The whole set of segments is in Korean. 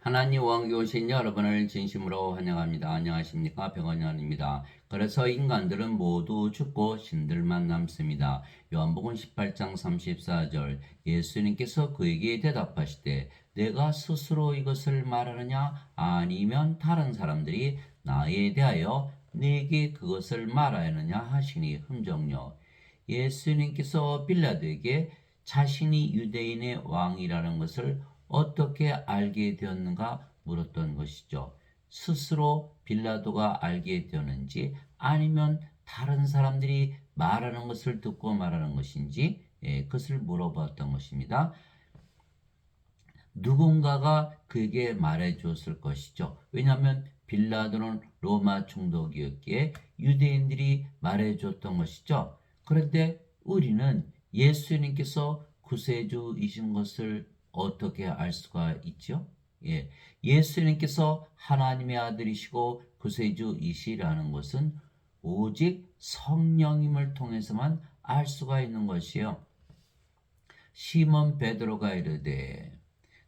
하나님 왕국에 오신 여러분을 진심으로 환영합니다. 안녕하십니까? 백원현입니다. 그래서 인간들은 모두 죽고 신들만 남습니다. 요한복음 18장 34절 예수님께서 그에게 대답하시되 내가 스스로 이것을 말하느냐 아니면 다른 사람들이 나에 대하여 네게 그것을 말하느냐 하시니 흠정요. 예수님께서 빌라도에게 자신이 유대인의 왕이라는 것을 어떻게 알게 되었는가 물었던 것이죠. 스스로 빌라도가 알게 되었는지 아니면 다른 사람들이 말하는 것을 듣고 말하는 것인지 그것을 물어봤던 것입니다. 누군가가 그에게 말해 주었을 것이죠. 왜냐하면 빌라도는 로마 총독이었기에 유대인들이 말해 줬던 것이죠. 그런데 우리는 예수님께서 구세주이신 것을 어떻게 알 수가 있죠? 예수님께서 하나님의 아들이시고 구세주이시라는 것은 오직 성령님을 통해서만 알 수가 있는 것이요. 시몬 베드로가 이르되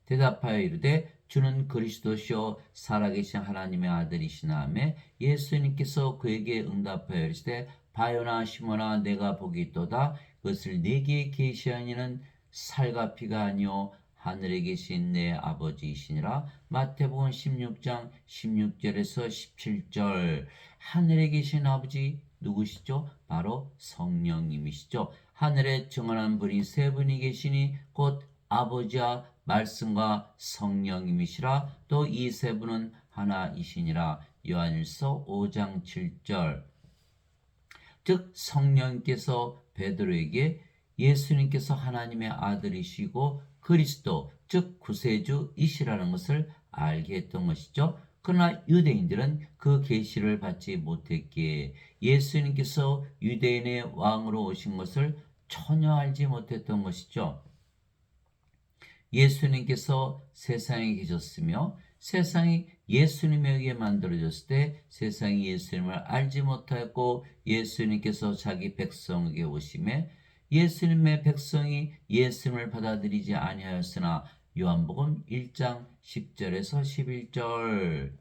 대답하여 이르되 주는 그리스도시요 살아계신 하나님의 아들이시나 하매 예수님께서 그에게 응답하여 이르시되 바요나 시몬아 내가 복이 있도다 그것을 네게 계시하니는 살과 피가 아니요 하늘에 계신 내 아버지이시니라. 마태복음 16장 16절에서 17절 하늘에 계신 아버지 누구시죠? 바로 성령님이시죠. 하늘에 정언한 분이 세 분이 계시니 곧 아버지와 말씀과 성령님이시라. 또 이 세 분은 하나이시니라. 요한일서 5장 7절. 즉 성령께서 베드로에게 예수님께서 하나님의 아들이시고 그리스도 즉 구세주이시라는 것을 알게 했던 것이죠. 그러나 유대인들은 그 계시를 받지 못했기에 예수님께서 유대인의 왕으로 오신 것을 전혀 알지 못했던 것이죠. 예수님께서 세상에 계셨으며 세상이 예수님에 의해 만들어졌을 때 세상이 예수님을 알지 못하였고 예수님께서 자기 백성에게 오심에 예수님의 백성이 예수님을 받아들이지 아니하였으나 요한복음 1장 10절에서 11절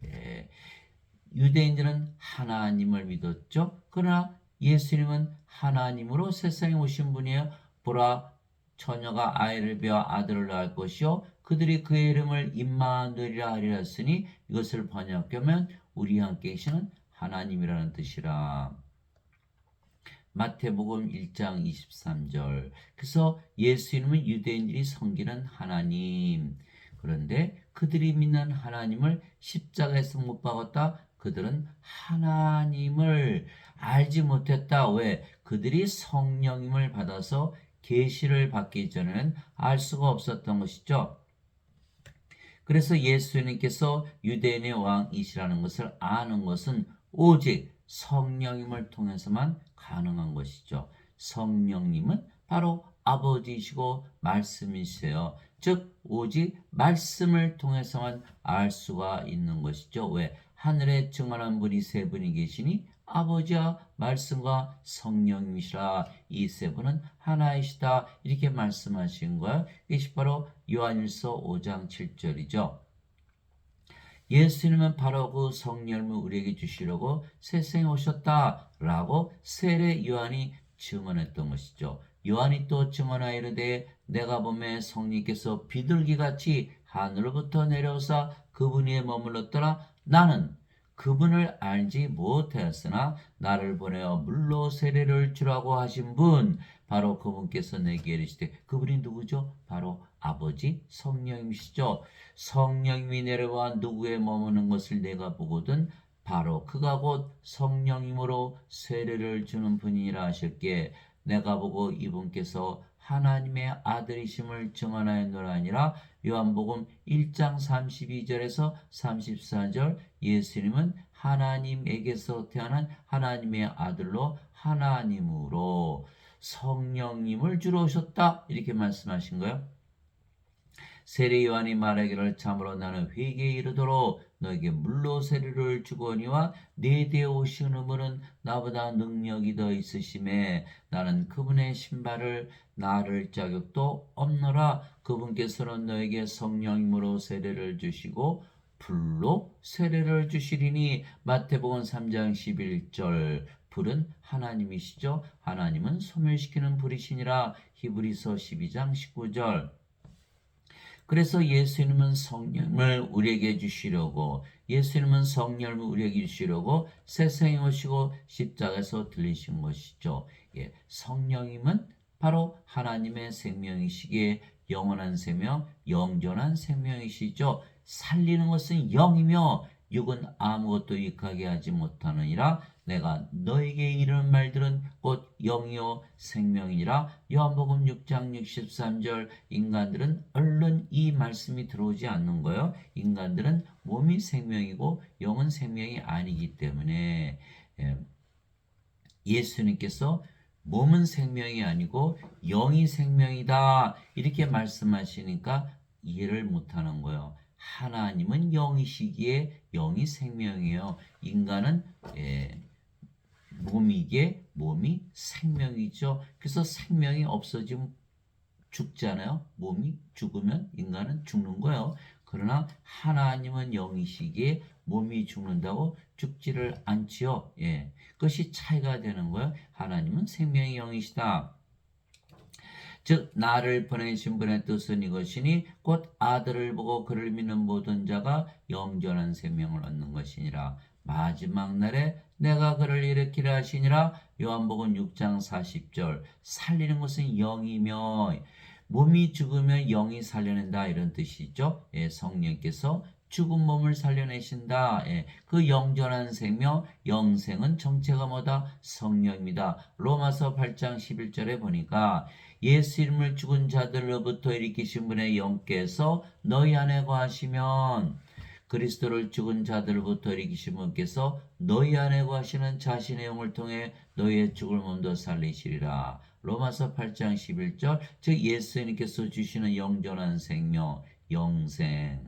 유대인들은 하나님을 믿었죠. 그러나 예수님은 하나님으로 세상에 오신 분이에요. 보라 처녀가 아이를 베어 아들을 낳을 것이요 그들이 그의 이름을 임마누엘이라 하리라 했으니 이것을 번역하면 우리 함께 계시는 하나님이라는 뜻이라. 마태복음 1장 23절. 그래서 예수님은 유대인들이 섬기는 하나님. 그런데 그들이 믿는 하나님을 십자가에서 못 박았다. 그들은 하나님을 알지 못했다. 왜? 그들이 성령님을 받아서 계시를 받기 전에는 알 수가 없었던 것이죠. 그래서 예수님께서 유대인의 왕이시라는 것을 아는 것은 오직 성령님을 통해서만 가능한 것이죠. 성령님은 바로 아버지이시고 말씀이세요. 즉 오직 말씀을 통해서만 알 수가 있는 것이죠. 왜? 하늘에 증언한 분이 세 분이 계시니 아버지와 말씀과 성령님이시라. 이 세 분은 하나이시다. 이렇게 말씀하신 거예요. 이것이 바로 요한일서 5장 7절이죠. 예수님은 바로 그 성령을 우리에게 주시려고 세상에 오셨다라고 세례 요한이 증언했던 것이죠. 요한이 또 증언하여 이르되 내가 보매 성령께서 비둘기같이 하늘로부터 내려오사 그분 위에 머물렀더라. 나는 그분을 알지 못하였으나 나를 보내어 물로 세례를 주라고 하신 분 바로 그분께서 내게 이르시되 그분이 누구죠? 바로 아버지 성령이시죠. 성령님이 내려와 누구에 머무는 것을 내가 보거든 바로 그가 곧 성령님으로 세례를 주는 분이라 하셨기에 내가 보고 이분께서 하나님의 아들이심을 증언하였노라 하니라. 요한복음 1장 32절에서 34절 예수님은 하나님에게서 태어난 하나님의 아들로 하나님으로 성령님을 주러 오셨다 이렇게 말씀하신 거예요. 세례 요한이 말하기를 참으로 나는 회개에 이르도록 너에게 물로 세례를 주거니와 내 뒤에 오시는 분은 나보다 능력이 더 있으심에 나는 그분의 신발을 나를 자격도 없노라. 그분께서는 너에게 성령님으로 세례를 주시고 불로 세례를 주시리니. 마태복음 3장 11절. 불은 하나님이시죠. 하나님은 소멸시키는 불이시니라. 히브리서 12장 19절. 그래서 예수님은 성령을 우리에게 주시려고 세상에 오시고 십자가에서 들리신 것이죠. 예, 성령님은 바로 하나님의 생명이시기에 영원한 생명, 영존한 생명이시죠. 살리는 것은 영이며 육은 아무것도 유익하게 하지 못하느니라. 내가 너에게 이르는 말들은 곧 영이요 생명이니라. 요한복음 6장 63절. 인간들은 얼른 이 말씀이 들어오지 않는 거예요. 인간들은 몸이 생명이고 영은 생명이 아니기 때문에 예수님께서 몸은 생명이 아니고 영이 생명이다 이렇게 말씀하시니까 이해를 못하는 거예요. 하나님은 영이시기에 영이 생명이에요. 인간은 몸이 생명이죠. 그래서 생명이 없어지면 죽잖아요. 몸이 죽으면 인간은 죽는 거예요. 그러나 하나님은 영이시기에 몸이 죽는다고 죽지를 않지요. 예, 그것이 차이가 되는 거예요. 하나님은 생명의 영이시다. 즉 나를 보내신 분의 뜻은 이것이니 곧 아들을 보고 그를 믿는 모든 자가 영존한 생명을 얻는 것이니라. 마지막 날에 내가 그를 일으키라 하시니라. 요한복음 6장 40절. 살리는 것은 영이며 몸이 죽으면 영이 살려낸다 이런 뜻이죠. 예, 성령께서 죽은 몸을 살려내신다. 예, 그 영존한 생명, 영생은 정체가 뭐다? 성령입니다. 로마서 8장 11절에 보니까 예수 이름을 죽은 자들로부터 일으키신 분의 영께서 너희 안에 거하시면 그리스도를 죽은 자들로부터 일으키신 분께서 너희 안에 거하시는 자신의 영을 통해 너희의 죽을 몸도 살리시리라. 로마서 8장 11절. 즉 예수님께서 주시는 영존한 생명, 영생,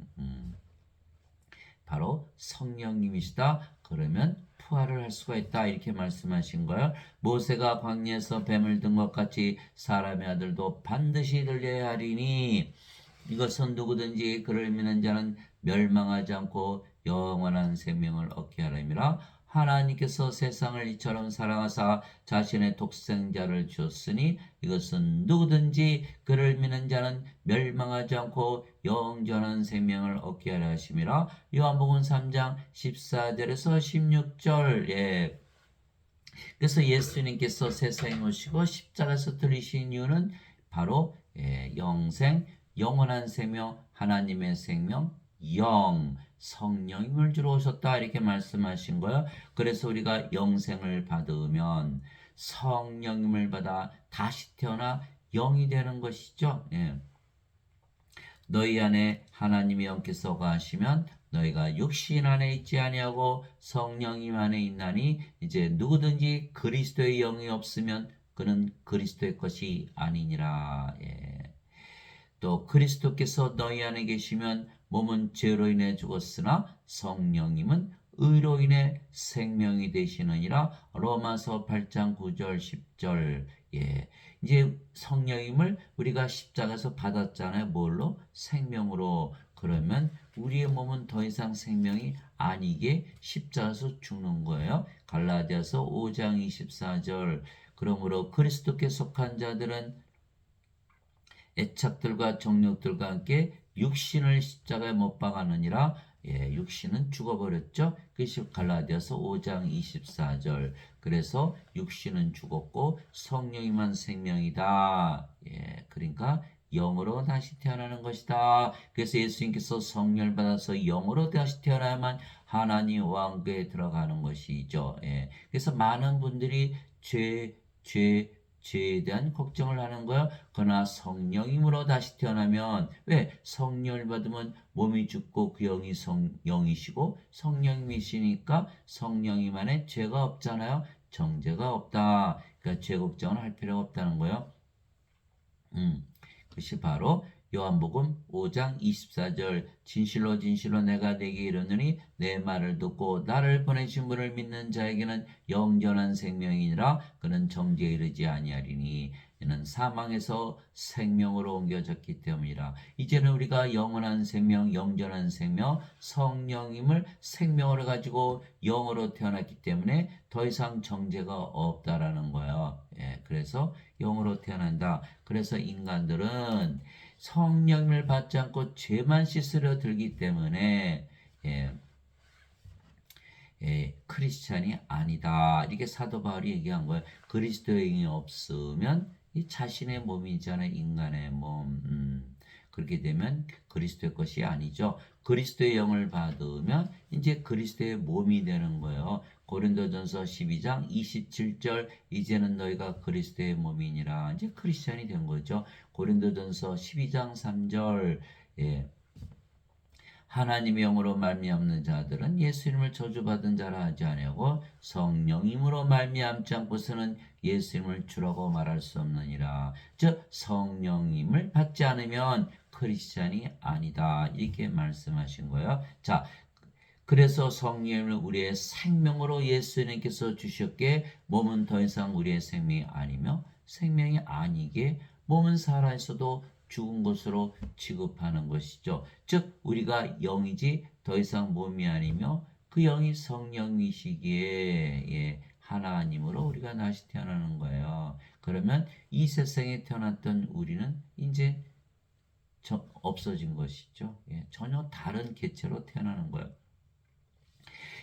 바로 성령님이시다. 그러면 부활을 할 수가 있다 이렇게 말씀하신 거예요. 모세가 광야에서 뱀을 든 것 같이 사람의 아들도 반드시 들려야 하리니 이것은 누구든지 그를 믿는 자는 멸망하지 않고 영원한 생명을 얻게 하려니라. 하나님께서 세상을 이처럼 사랑하사 자신의 독생자를 주었으니 이것은 누구든지 그를 믿는 자는 멸망하지 않고 영원한 생명을 얻게 하려 하심이라. 요한복음 3장 14절에서 16절. 예. 그래서 예수님께서 세상에 오시고 십자가에서 들리신 이유는 바로 영생, 영원한 생명, 하나님의 생명, 성령님을 주러 오셨다 이렇게 말씀하신 거예요. 그래서 우리가 영생을 받으면 성령님을 받아 다시 태어나 영이 되는 것이죠. 예. 너희 안에 하나님의 영께서 거하시면 너희가 육신 안에 있지 아니하고 성령님 안에 있나니 이제 누구든지 그리스도의 영이 없으면 그는 그리스도의 것이 아니니라. 예. 또 그리스도께서 너희 안에 계시면 몸은 죄로 인해 죽었으나 성령님은 의로 인해 생명이 되시느니라. 로마서 8장 9절 10절. 예. 이제 성령님을 우리가 십자가에서 받았잖아요. 뭘로? 생명으로. 그러면 우리의 몸은 더 이상 생명이 아니게 십자가에서 죽는 거예요. 갈라디아서 5장 24절. 그러므로 그리스도께 속한 자들은 애착들과 정욕들과 함께 육신을 십자가에 못 박았느니라. 예, 육신은 죽어버렸죠. 그것이 갈라디아서 5장 24절. 그래서 육신은 죽었고 성령이만 생명이다. 예, 그러니까 영으로 다시 태어나는 것이다. 그래서 예수님께서 성령을 받아서 영으로 다시 태어나야만 하나님 왕국에 들어가는 것이죠. 예, 그래서 많은 분들이 죄에 대한 걱정을 하는 거야. 그러나 성령님으로 다시 태어나면 왜? 성령을 받으면 몸이 죽고 그 영이 영이시고 성령님이시니까 성령님 안에 죄가 없잖아요. 정죄가 없다. 그러니까 죄 걱정을 할 필요가 없다는 거예요. 그것이 바로 요한복음 5장 24절 진실로 진실로 내가 네게 이르노니 내 말을 듣고 나를 보내신 분을 믿는 자에게는 영전한 생명이니라 그는 정죄에 이르지 아니하리니 이는 사망에서 생명으로 옮겨졌기 때문이라. 이제는 우리가 영원한 생명, 영전한 생명, 성령임을 생명으로 가지고 영으로 태어났기 때문에 더 이상 정죄가 없다라는 거예요. 예, 그래서 영으로 태어난다. 그래서 인간들은 성령을 받지 않고 죄만 씻으려 들기 때문에 예, 크리스찬이 아니다. 이게 사도 바울이 얘기한 거예요. 그리스도의 영이 없으면 이 자신의 몸이잖아요. 인간의 몸. 그렇게 되면 그리스도의 것이 아니죠. 그리스도의 영을 받으면 이제 그리스도의 몸이 되는 거예요. 고린도전서 12장 27절 이제는 너희가 그리스도의 몸이니라. 이제 크리스찬이 된 거죠. 고린도전서 12장 3절 예. 하나님의 영으로 말미암는 자들은 예수님을 저주받은 자라 하지 아니하고 성령임으로 말미암지 않고서는 예수님을 주라고 말할 수 없느니라. 즉 성령임을 받지 않으면 크리스찬이 아니다. 이렇게 말씀하신 거예요. 자, 그래서 성령을 우리의 생명으로 예수님께서 주셨기에 몸은 더 이상 우리의 생명이 아니며 생명이 아니게 몸은 살아있어도 죽은 것으로 취급하는 것이죠. 즉 우리가 영이지 더 이상 몸이 아니며 그 영이 성령이시기에 예, 하나님으로 우리가 다시 태어나는 거예요. 그러면 이 세상에 태어났던 우리는 이제 없어진 것이죠. 예, 전혀 다른 개체로 태어나는 거예요.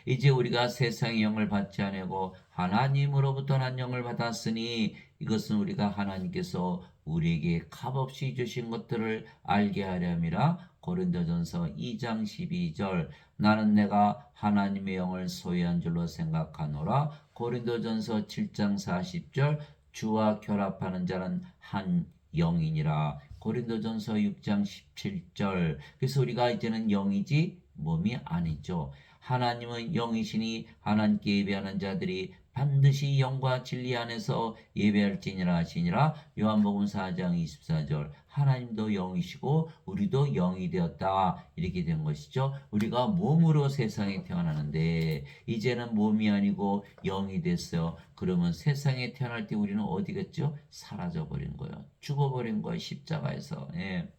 이제 우리가 세상의 영을 받지 아니하고 하나님으로부터 난 영을 받았으니 이것은 우리가 하나님께서 우리에게 값없이 주신 것들을 알게 하려 함이라. 고린도전서 2장 12절 나는 내가 하나님의 영을 소유한 줄로 생각하노라. 고린도전서 7장 40절 주와 결합하는 자는 한 영이니라. 고린도전서 6장 17절 그래서 우리가 이제는 영이지 몸이 아니죠. 하나님은 영이시니 하나님께 예배하는 자들이 반드시 영과 진리 안에서 예배할지니라 하시니라. 요한복음 4장 24절 하나님도 영이시고 우리도 영이 되었다. 이렇게 된 것이죠. 우리가 몸으로 세상에 태어나는데 이제는 몸이 아니고 영이 됐어요. 그러면 세상에 태어날 때 우리는 어디 갔죠? 사라져버린 거예요. 죽어버린 거예요. 십자가에서. 예.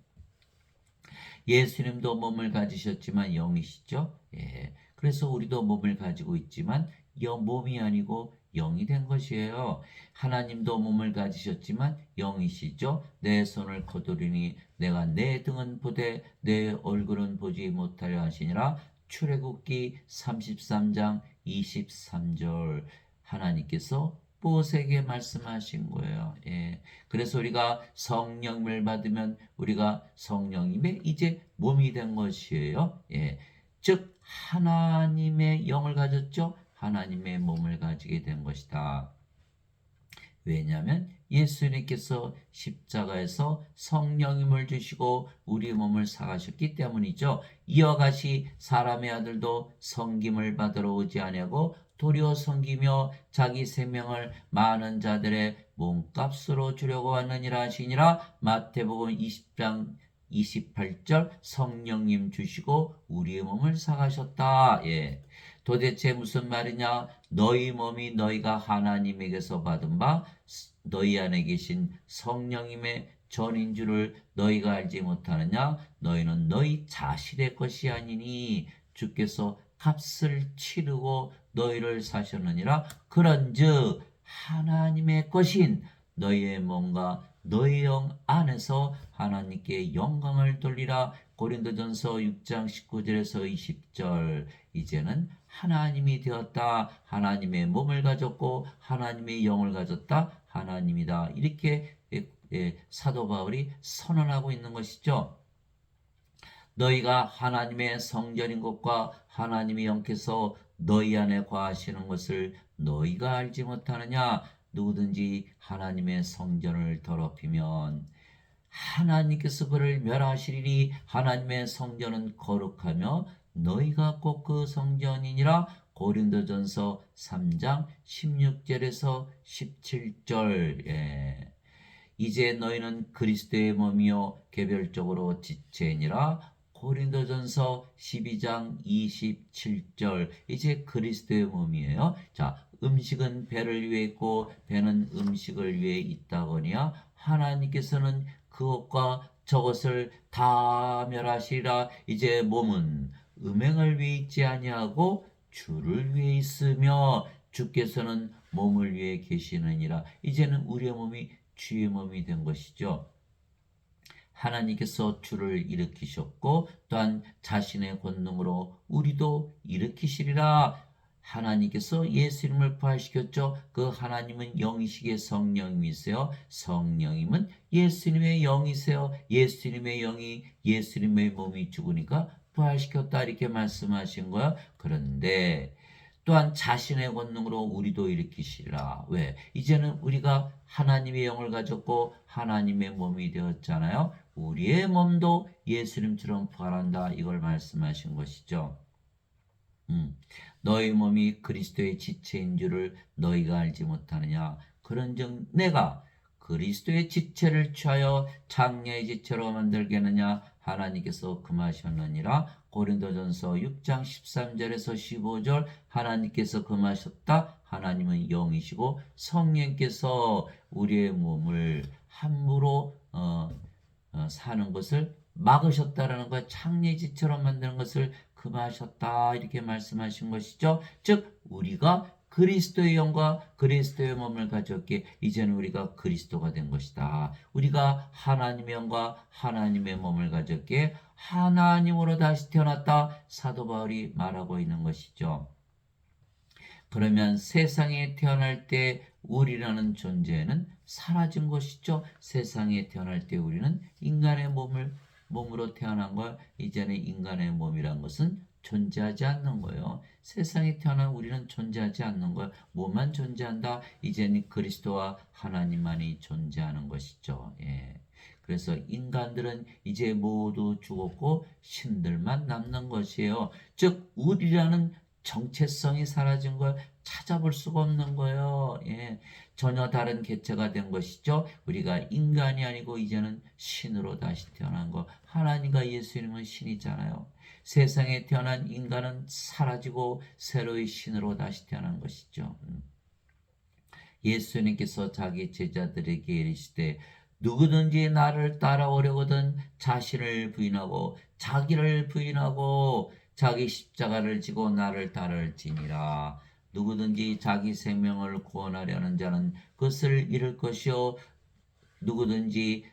예수님도 몸을 가지셨지만 영이시죠. 예. 그래서 우리도 몸을 가지고 있지만 몸이 아니고 영이 된 것이에요. 하나님도 몸을 가지셨지만 영이시죠. 내 손을 거두리니 내가 내 등은 보되 내 얼굴은 보지 못하려 하시니라. 출애굽기 33장 23절 하나님께서 모세에게 말씀하신 거예요. 예. 그래서 우리가 성령을 받으면 우리가 성령님의 이제 몸이 된 것이에요. 예. 즉 하나님의 영을 가졌죠. 하나님의 몸을 가지게 된 것이다. 왜냐하면 예수님께서 십자가에서 성령님을 주시고 우리 몸을 사가셨기 때문이죠. 이와 같이 사람의 아들도 섬김을 받으러 오지 아니하고 도리어 섬기며 자기 생명을 많은 자들의 몸값으로 주려고 왔느니라 하시니라. 마태복음 20장 28절 성령님 주시고 우리의 몸을 사가셨다. 예. 도대체 무슨 말이냐? 너희 몸이 너희가 하나님에게서 받은 바 너희 안에 계신 성령님의 전인 줄을 너희가 알지 못하느냐? 너희는 너희 자신의 것이 아니니 주께서 값을 치르고 너희를 사셨느니라. 그런즉 하나님의 것인 너희의 몸과 너희 영 안에서 하나님께 영광을 돌리라. 고린도전서 6장 19절에서 20절 이제는 하나님이 되었다. 하나님의 몸을 가졌고 하나님의 영을 가졌다. 하나님이다. 이렇게 사도 바울이 선언하고 있는 것이죠. 너희가 하나님의 성전인 것과 하나님의 영께서 너희 안에 거하시는 것을 너희가 알지 못하느냐? 누구든지 하나님의 성전을 더럽히면 하나님께서 그를 멸하시리니 하나님의 성전은 거룩하며 너희가 꼭 그 성전이니라. 고린도전서 3장 16절에서 17절. 예. 이제 너희는 그리스도의 몸이요 개별적으로 지체니라. 고린도전서 12장 27절. 이제 그리스도의 몸이에요. 자, 음식은 배를 위해 있고 배는 음식을 위해 있다거니와 하나님께서는 그것과 저것을 다 멸하시리라. 이제 몸은 음행을 위해 있지 아니하고 주를 위해 있으며 주께서는 몸을 위해 계시느니라. 이제는 우리의 몸이 주의 몸이 된 것이죠. 하나님께서 주를 일으키셨고 또한 자신의 권능으로 우리도 일으키시리라. 하나님께서 예수님을 부활시켰죠. 그 하나님은 영이시기에 성령님이세요. 성령님은 예수님의 영이세요. 예수님의 영이 예수님의 몸이 죽으니까 부활시켰다 이렇게 말씀하신 거야. 그런데 또한 자신의 권능으로 우리도 일으키시리라. 왜? 이제는 우리가 하나님의 영을 가졌고 하나님의 몸이 되었잖아요. 우리의 몸도 예수님처럼 부활한다. 이걸 말씀하신 것이죠. 너희 몸이 그리스도의 지체인 줄을 너희가 알지 못하느냐. 그런즉 내가 그리스도의 지체를 취하여 장래의 지체로 만들겠느냐. 하나님께서 금하셨느니라. 고린도전서 6장 13절에서 15절. 하나님께서 금하셨다. 하나님은 영이시고 성령께서 우리의 몸을 함부로 사는 것을 막으셨다라는 것, 창례지처럼 만드는 것을 금하셨다 이렇게 말씀하신 것이죠. 즉 우리가 그리스도의 영과 그리스도의 몸을 가졌기에 이제는 우리가 그리스도가 된 것이다. 우리가 하나님의 영과 하나님의 몸을 가졌기에 하나님으로 다시 태어났다. 사도 바울이 말하고 있는 것이죠. 그러면 세상에 태어날 때 우리라는 존재는 사라진 것이죠. 세상에 태어날 때 우리는 인간의 몸으로 태어난 걸 이제는 인간의 몸이란 것은 존재하지 않는 거예요. 세상에 태어난 우리는 존재하지 않는 거예요. 뭐만 존재한다? 이제는 그리스도와 하나님만이 존재하는 것이죠. 예. 그래서 인간들은 이제 모두 죽었고 신들만 남는 것이에요. 즉 우리라는 정체성이 사라진 걸 찾아볼 수가 없는 거예요. 예. 전혀 다른 개체가 된 것이죠. 우리가 인간이 아니고 이제는 신으로 다시 태어난 거. 하나님과 예수님은 신이잖아요. 세상에 태어난 인간은 사라지고 새로이 신으로 다시 태어난 것이죠. 예수님께서 자기 제자들에게 이르시되 누구든지 나를 따라오려거든 자신을 부인하고 자기를 부인하고 자기 십자가를 지고 나를 따를지니라. 누구든지 자기 생명을 구원하려는 자는 그것을 잃을 것이요 누구든지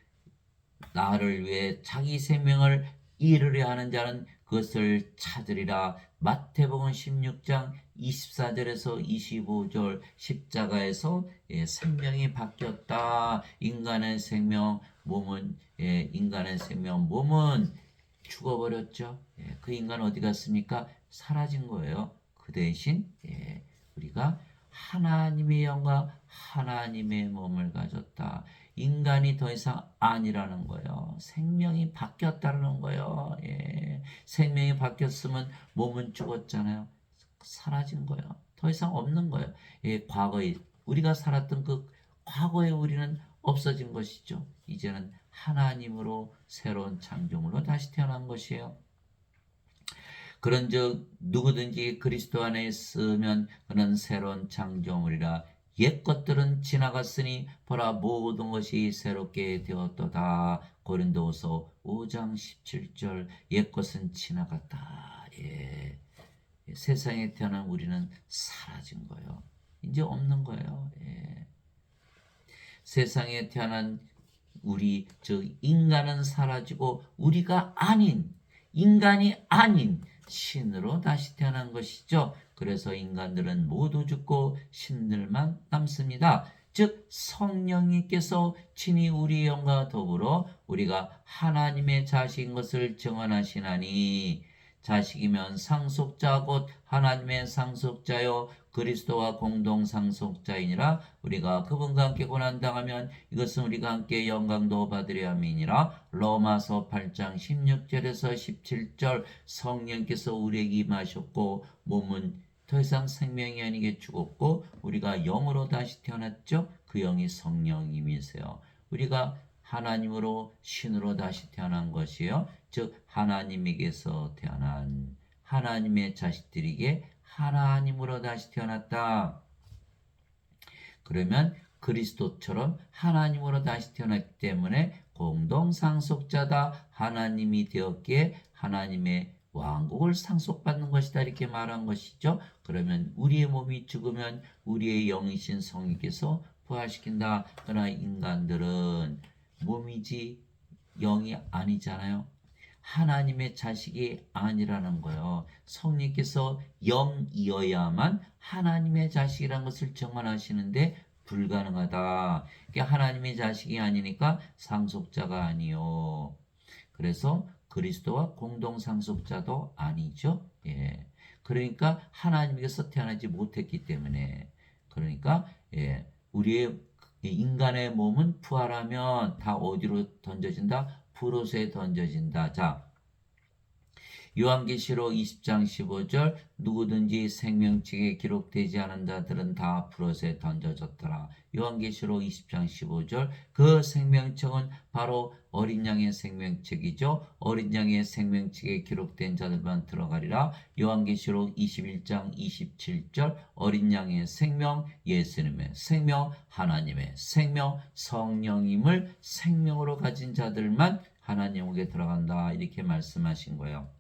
나를 위해 자기 생명을 잃으려 하는 자는 그것을 찾으리라. 마태복음 16장 24절에서 25절. 십자가에서 생명이 바뀌었다. 인간의 생명 몸은 죽어버렸죠. 그 인간 어디 갔습니까? 사라진 거예요. 그 대신 우리가 하나님의 영과 하나님의 몸을 가졌다. 인간이 더 이상 아니라는 거예요. 생명이 바뀌었다는 거예요. 생명이 바뀌었으면 몸은 죽었잖아요. 사라진 거예요. 더 이상 없는 거예요. 과거에 우리가 살았던 그 과거의 우리는 없어진 것이죠. 이제는 하나님으로 새로운 창조물로 다시 태어난 것이에요. 그런즉 누구든지 그리스도 안에 있으면 그는 새로운 창조물이라. 옛 것들은 지나갔으니 보라 모든 것이 새롭게 되었도다. 고린도후서 5장 17절. 옛 것은 지나갔다. 세상에 태어난 우리는 사라진 거예요. 이제 없는 거예요. 세상에 태어난 우리 즉 인간은 사라지고 우리가 아닌 인간이 아닌 신으로 다시 태어난 것이죠. 그래서 인간들은 모두 죽고 신들만 남습니다. 즉 성령님께서 친히 우리 영과 더불어 우리가 하나님의 자식인 것을 증언하시나니 자식이면 상속자 곧 하나님의 상속자요 그리스도와 공동 상속자이니라. 우리가 그분과 함께 고난당하면 이것은 우리가 함께 영광도 받으려 함이니라. 로마서 8장 16절에서 17절. 성령께서 우리에게 임하셨고 몸은 더 이상 생명이 아니게 죽었고 우리가 영으로 다시 태어났죠. 그 영이 성령님이세요. 우리가 하나님으로 신으로 다시 태어난 것이요. 즉 하나님에게서 태어난 하나님의 자식들에게 하나님으로 다시 태어났다. 그러면 그리스도처럼 하나님으로 다시 태어났기 때문에 공동 상속자다 하나님이 되었기에 하나님의 왕국을 상속받는 것이다 이렇게 말한 것이죠. 그러면 우리의 몸이 죽으면 우리의 영이신 성령께서 부활시킨다. 그러나 인간들은 몸이지 영이 아니잖아요. 하나님의 자식이 아니라는 거예요. 성령께서 영이어야만 하나님의 자식이라는 것을 정언하시는데 불가능하다. 하나님의 자식이 아니니까 상속자가 아니요. 그래서 그리스도와 공동 상속자도 아니죠. 예. 그러니까 하나님께서 태어나지 못했기 때문에 그러니까 우리의 인간의 몸은 부활하면 다 어디로 던져진다? 불옷에 던져진다. 자, 요한계시록 20장 15절 누구든지 생명책에 기록되지 않은 자들은 다 불옷에 던져졌더라. 요한계시록 20장 15절 그 생명책은 바로 어린 양의 생명책이죠. 어린 양의 생명책에 기록된 자들만 들어가리라. 요한계시록 21장 27절 어린 양의 생명, 예수님의 생명, 하나님의 생명, 성령임을 생명으로 가진 자들만 하나님에게 들어간다. 이렇게 말씀하신 거예요.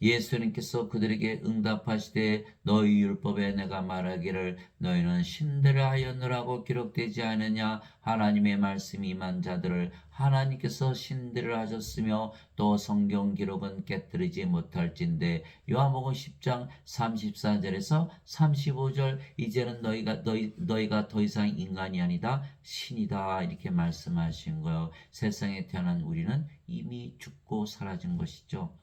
예수님께서 그들에게 응답하시되 너희 율법에 내가 말하기를 너희는 신들을 하였느라고 기록되지 않느냐. 하나님의 말씀이 임한 자들을 하나님께서 신들을 하셨으며 또 성경 기록은 깨뜨리지 못할진대. 요한복음 10장 34절에서 35절 이제는 너희가 더 이상 인간이 아니다 신이다 이렇게 말씀하신 거예요. 세상에 태어난 우리는 이미 죽고 사라진 것이죠.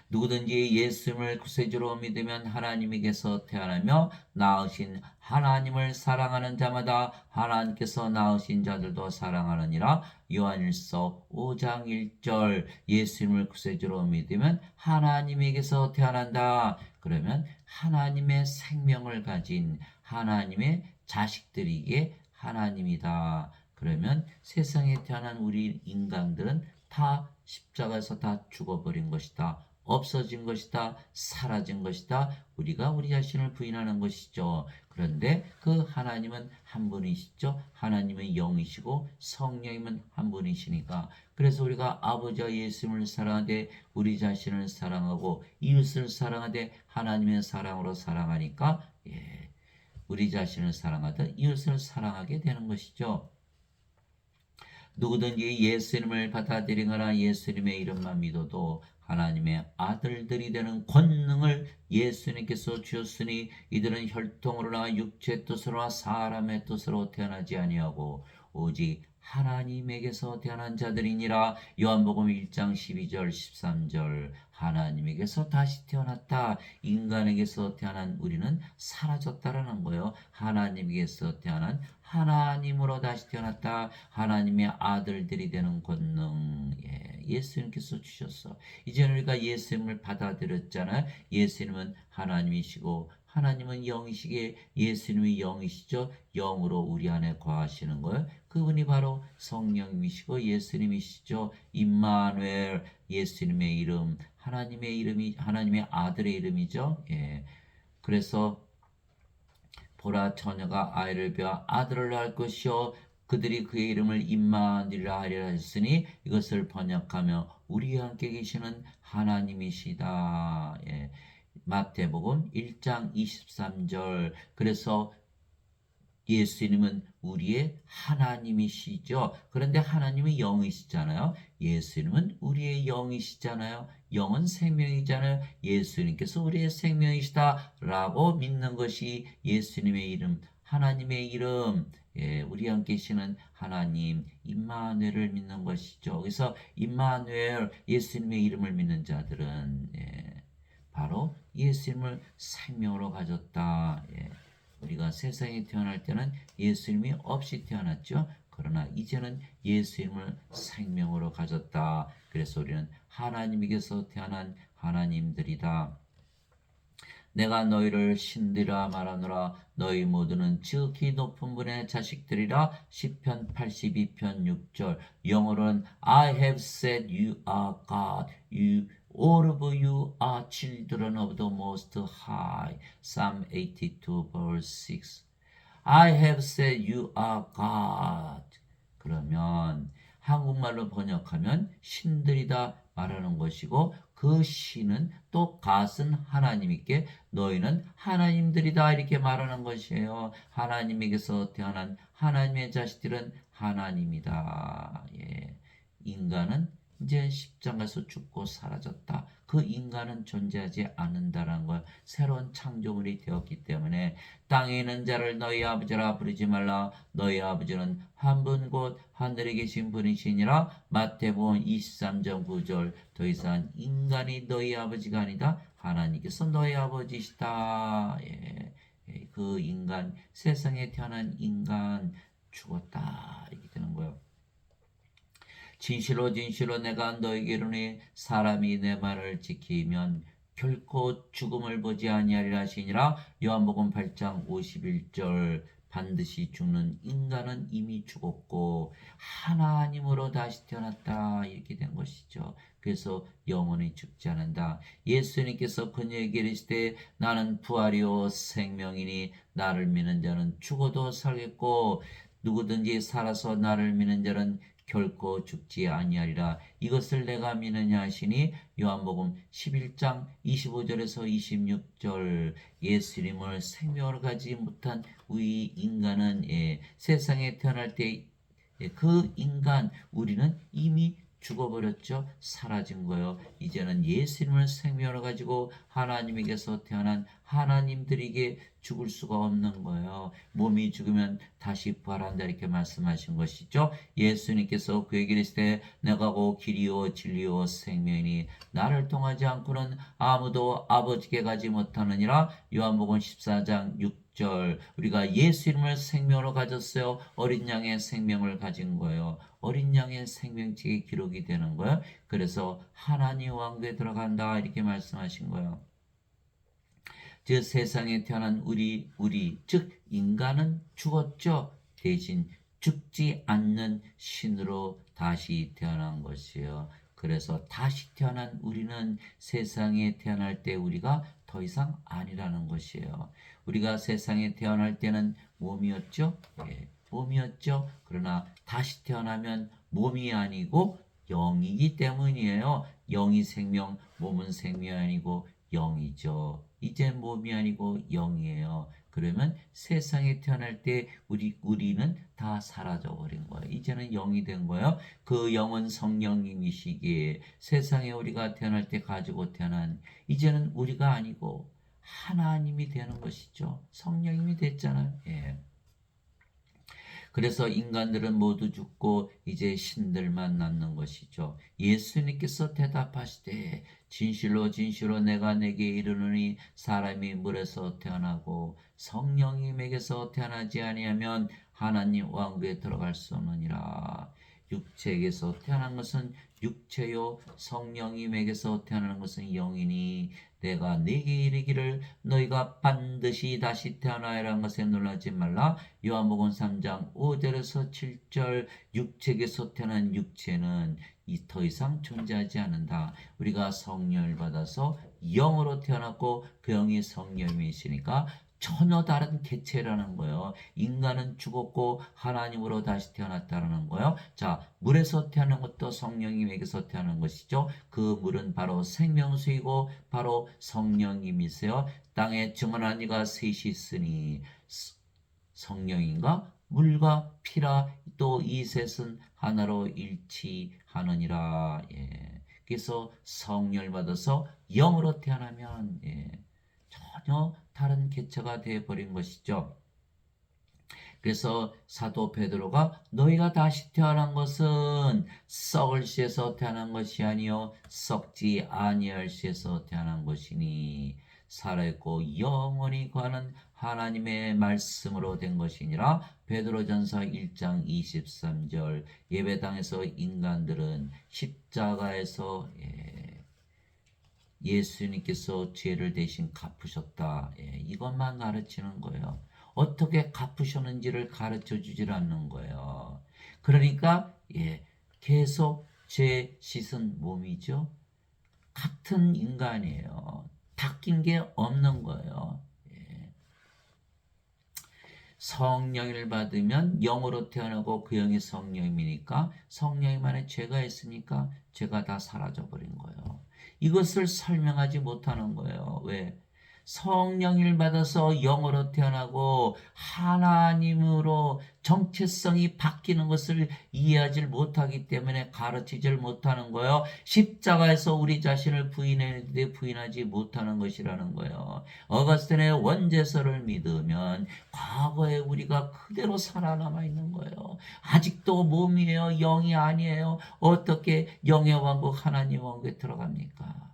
누구든지 예수님을 구세주로 믿으면 하나님에게서 태어나며 낳으신 하나님을 사랑하는 자마다 하나님께서 낳으신 자들도 사랑하느니라. 요한일서 5장 1절 예수님을 구세주로 믿으면 하나님에게서 태어난다. 그러면 하나님의 생명을 가진 하나님의 자식들이기에 하나님이다. 그러면 세상에 태어난 우리 인간들은 다 십자가에서 다 죽어버린 것이다. 없어진 것이다. 사라진 것이다. 우리가 우리 자신을 부인하는 것이죠. 그런데 그 하나님은 한 분이시죠. 하나님은 영이시고 성령님은 한 분이시니까 그래서 우리가 아버지와 예수님을 사랑하되 우리 자신을 사랑하고 이웃을 사랑하되 하나님의 사랑으로 사랑하니까 우리 자신을 사랑하듯 이웃을 사랑하게 되는 것이죠. 누구든지 예수님을 받아들이거나 예수님의 이름만 믿어도 하나님의 아들들이 되는 권능을 예수님께서 주셨으니 이들은 혈통으로나 육체의 뜻으로나 사람의 뜻으로 태어나지 아니하고 오직 하나님에게서 태어난 자들이니라. 요한복음 1장 12절 13절 하나님에게서 다시 태어났다. 인간에게서 태어난 우리는 사라졌다라는 거예요. 하나님에게서 태어난 하나님으로 다시 태어났다. 하나님의 아들들이 되는 권능 예수님께서 주셨어. 이제는 우리가 예수님을 받아들였잖아요. 예수님은 하나님이시고 하나님은 영이시기에 예수님이 영이시죠. 영으로 우리 안에 거하시는 거예요. 그분이 바로 성령님이시고 예수님이시죠. 임마누엘 예수님의 이름 하나님의 이름이 하나님의 아들의 이름이죠. 그래서 보라 처녀가 아이를 베어 아들을 낳을 것이요 그들이 그의 이름을 임마누엘이라 하리라 했으니 이것을 번역하며 우리와 함께 계시는 하나님이시다. 마태복음 1장 23절 그래서 예수님은 우리의 하나님이시죠. 그런데 하나님은 영이시잖아요. 예수님은 우리의 영이시잖아요. 영은 생명이잖아요. 예수님께서 우리의 생명이시다라고 믿는 것이 예수님의 이름, 하나님의 이름, 우리 함께 계시는 하나님 임마누엘을 믿는 것이죠. 그래서 임마누엘 예수님의 이름을 믿는 자들은 바로 예수님을 생명으로 가졌다. 우리가 세상에 태어날 때는 예수님이 없이 태어났죠. 그러나 이제는 예수님을 생명으로 가졌다. 그래서 우리는 하나님에게서 태어난 하나님들이다. 내가 너희를 신들이라 말하노라. 너희 모두는 지극히 높은 분의 자식들이라. 시편 82편 6절. 영어로는 I have said you are God. You all of you are children of the Most High. Psalm 82 verse 6. I have said you are God. 그러면 한국말로 번역하면 신들이다 말하는 것이고, 그 신은 또 God은 하나님이께 너희는 하나님들이다 이렇게 말하는 것이에요. 하나님에게서 태어난 하나님의 자식들은 하나님이다. 예. 인간은 이제 십자가에서 죽고 사라졌다. 그 인간은 존재하지 않는다는 것, 새로운 창조물이 되었기 때문에 땅에 있는 자를 너희 아버지라 부르지 말라. 너희 아버지는 한 분 곧 하늘에 계신 분이시니라. 마태복음 23장 9절. 더 이상 인간이 너희 아버지가 아니다. 하나님께서 너희 아버지시다. 예. 그 인간, 세상에 태어난 인간 죽었다 이렇게 되는 거예요. 진실로 진실로 내가 너에게 이르노니 사람이 내 말을 지키면 결코 죽음을 보지 아니하리라 하시니라. 요한복음 8장 51절. 반드시 죽는 인간은 이미 죽었고 하나님으로 다시 태어났다 이렇게 된 것이죠. 그래서 영원히 죽지 않는다. 예수님께서 그녀에게 이르시되 나는 부활이요 생명이니 나를 믿는 자는 죽어도 살겠고 누구든지 살아서 나를 믿는 자는 결코 죽지 아니하리라. 이것을 내가 믿느냐 하시니. 요한복음 11장 25절에서 26절. 예수님을 생명을 가지 못한 우리 인간은 세상에 태어날 때 그 인간 우리는 이미 죽어버렸죠. 사라진 거예요. 이제는 예수님을 생명을 가지고 하나님에게서 태어난 하나님들에게 죽을 수가 없는 거예요. 몸이 죽으면 다시 부활한다 이렇게 말씀하신 것이죠. 예수님께서 그에게 이르시되 내가 곧 길이요 진리요 생명이니 나를 통하지 않고는 아무도 아버지께 가지 못하느니라. 요한복음 14장 6절. 우리가 예수 이름을 생명으로 가졌어요. 어린 양의 생명을 가진 거예요. 어린 양의 생명책이 기록이 되는 거예요. 그래서 하나님 왕국에 들어간다 이렇게 말씀하신 거예요. 즉 세상에 태어난 우리 즉 인간은 죽었죠. 대신 죽지 않는 신으로 다시 태어난 것이에요. 그래서 다시 태어난 우리는 세상에 태어날 때 우리가 더 이상 아니라는 것이에요. 우리가 세상에 태어날 때는 몸이었죠. 예, 몸이었죠. 그러나 다시 태어나면 몸이 아니고 영이기 때문이에요. 영이 생명, 몸은 생명이 아니고 영이죠. 이제 몸이 아니고 영이에요. 그러면 세상에 태어날 때 우리는 다 사라져 버린 거예요. 이제는 영이 된 거예요. 그 영은 성령님이시기에 세상에 우리가 태어날 때 가지고 태어난 이제는 우리가 아니고 하나님이 되는 것이죠. 성령님이 됐잖아요. 예. 그래서 인간들은 모두 죽고 이제 신들만 남는 것이죠. 예수님께서 대답하시되 진실로 진실로 내가 내게 이르노니 사람이 물에서 태어나고 성령님에게서 태어나지 아니하면 하나님 왕국에 들어갈 수 없느니라. 육체에게서 태어난 것은 육체요 성령님에게서 태어나는 것은 영이니 내가 네게 이르기를 너희가 반드시 다시 태어나야라는 것에 놀라지 말라. 요한복음 3장 5절에서 7절. 육체에게서 태어난 육체는 더 이상 존재하지 않는다. 우리가 성령을 받아서 영으로 태어났고 그 영이 성령이시니까 전혀 다른 개체라는 거예요. 인간은 죽었고 하나님으로 다시 태어났다는 거예요. 자, 물에서 태어난 것도 성령님에게서 태어난 것이죠. 그 물은 바로 생명수이고 바로 성령님이세요. 땅에 증언한 이가 셋이 있으니 성령인가 물과 피라. 또 이 셋은 하나로 일치하느니라. 예. 그래서 성령을 받아서 영으로 태어나면 전혀 다른 개체가 되어버린 것이죠. 그래서 사도 베드로가 너희가 다시 태어난 것은 썩을 씨에서 태어난 것이 아니요 썩지 아니할 씨에서 태어난 것이니 살아있고 영원히 거하는 하나님의 말씀으로 된 것이니라. 베드로전서 1장 23절. 예배당에서 인간들은 십자가에서 예수님께서 죄를 대신 갚으셨다. 예, 이것만 가르치는 거예요. 어떻게 갚으셨는지를 가르쳐 주질 않는 거예요. 그러니까 계속 죄 씻은 몸이죠. 같은 인간이에요. 바뀐 게 없는 거예요. 성령을 받으면 영으로 태어나고 그 영이 성령이니까 성령님 안에 죄가 있으니까 죄가 다 사라져 버린 거예요. 이것을 설명하지 못하는 거예요. 왜? 성령을 받아서 영으로 태어나고 하나님으로 정체성이 바뀌는 것을 이해하지 못하기 때문에 가르치질 못하는 거예요. 십자가에서 우리 자신을 부인했는데 부인하지 못하는 것이라는 거예요. 어거스틴의 원죄서를 믿으면 과거에 우리가 그대로 살아남아 있는 거예요. 아직도 몸이에요. 영이 아니에요. 어떻게 영의 왕국 하나님 왕국에 들어갑니까?